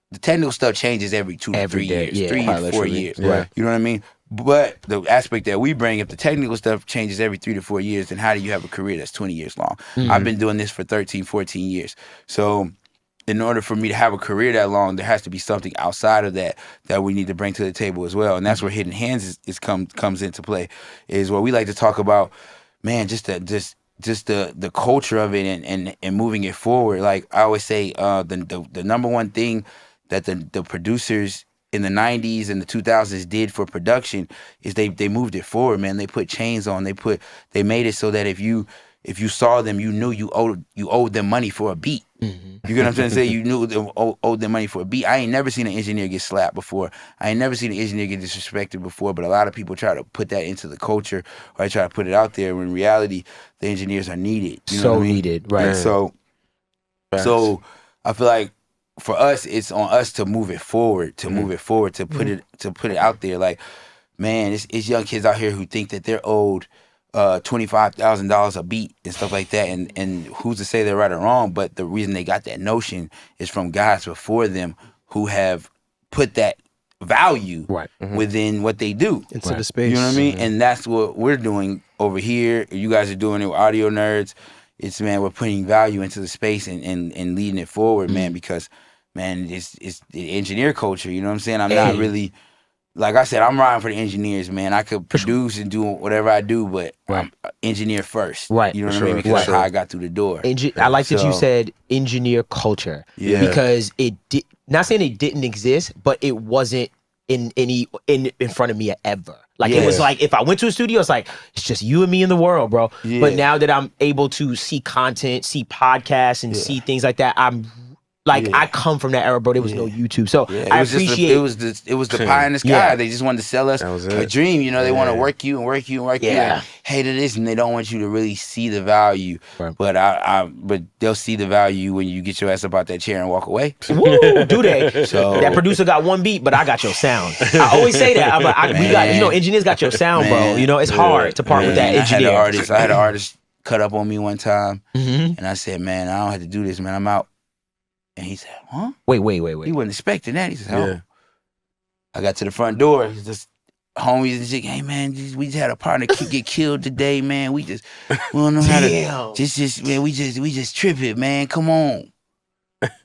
D: the technical stuff changes every 2 to 3 years, 3 to 4 years. You know what I mean? But the aspect that we bring, if the technical stuff changes every 3 to 4 years, then how do you have a career that's 20 years long? I've been doing this for 13, 14 years. So in order for me to have a career that long, there has to be something outside of that we need to bring to the table as well. And that's where Hidden Hands comes into play, is where we like to talk about, man, just the culture of it and moving it forward. Like I always say, the number one thing that the producers in the 90s and the 2000s did for production is they moved it forward, man. They put chains on. They made it so that if you saw them, you knew you owed them money for a beat. You get what I'm trying to say? You knew they owed them money for a beat. I ain't never seen an engineer get slapped before. I ain't never seen an engineer get disrespected before, but a lot of people try to put that into the culture, or they try to put it out there, when in reality, the engineers are needed. You know what I mean?
A: Needed, right.
D: And so I feel like for us, it's on us to move it forward, to put it out there. Like, man, it's young kids out here who think that they're owed $25,000 a beat and stuff like that, and who's to say they're right or wrong? But the reason they got that notion is from guys before them who have put that value within what they do
C: into the space.
D: You know what I mean? And that's what we're doing over here. You guys are doing it with Audio Nerds. It's, man, we're putting value into the space and leading it forward, man, because, man, it's the engineer culture. You know what I'm saying? I'm not really, like I said, I'm riding for the engineers, man. I could produce and do whatever I do, but I'm engineer first.
A: Right.
D: You know what I mean? Because that's how I got through the door.
A: I like that you said engineer culture. Yeah. Because not saying it didn't exist, but it wasn't in front of me ever. Like, it was like, if I went to a studio, it's like, it's just you and me in the world, bro. Yeah. But now that I'm able to see content, see podcasts, and see things like that, I'm like, I come from that era, bro. There was no YouTube. So I appreciate
D: it. It was the pie in the sky. Yeah. They just wanted to sell us a dream. You know, they want to work you and work you and work you. And hate this, and they don't want you to really see the value. Right. But they'll see the value when you get your ass up out that chair and walk away.
A: Woo, do they? So that producer got one beat, but I got your sound. I always say that. I'm like, we got, you know, engineers got your sound, bro. You know, it's hard to part with that engineer.
D: I had an artist cut up on me one time, and I said, man, I don't have to do this, man. I'm out. And he said, huh?
A: Wait.
D: He wasn't expecting that. He said, oh. I got to the front door. Just homies and shit. Hey, man, we just had a partner get killed today, man. We don't know how to. Just, man, we just trip it, man. Come on.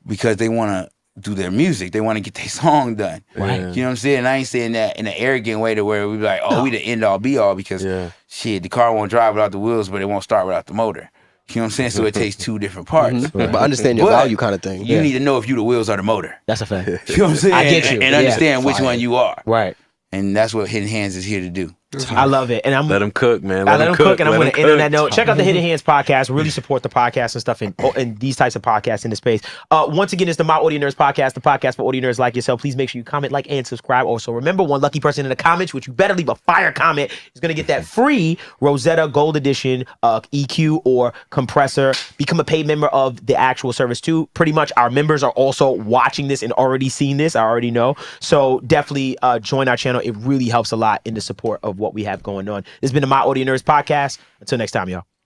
D: Because they want to do their music. They want to get their song done. Right. You know what I'm saying? And I ain't saying that in an arrogant way to where we be like, we the end all be all, because shit, the car won't drive without the wheels, but it won't start without the motor. You know what I'm saying? So it takes two different parts.
C: But understand your value kind of thing.
D: You need to know if you the wheels or the motor.
A: That's a fact.
D: You know what I'm saying?
A: I get you.
D: And understand which one you are.
A: Right.
D: And that's what Hidden Hands is here to do.
A: I love it. And I'm
E: let them cook, man.
A: Let them cook. And I'm going to end on that note. Check out the Hidden Hands podcast. Really support the podcast and stuff and these types of podcasts in the space. Once again, it's the My Audio Nerds podcast, the podcast for audio nerds like yourself. Please make sure you comment, like, and subscribe. Also, remember, one lucky person in the comments, which you better leave a fire comment, is going to get that free Rosetta Gold Edition EQ or compressor. Become a paid member of the actual service too. Pretty much our members are also watching this and already seen this. I already know. So definitely join our channel. It really helps a lot in the support of what we have going on. This has been the My Audio Nerds podcast. Until next time, y'all.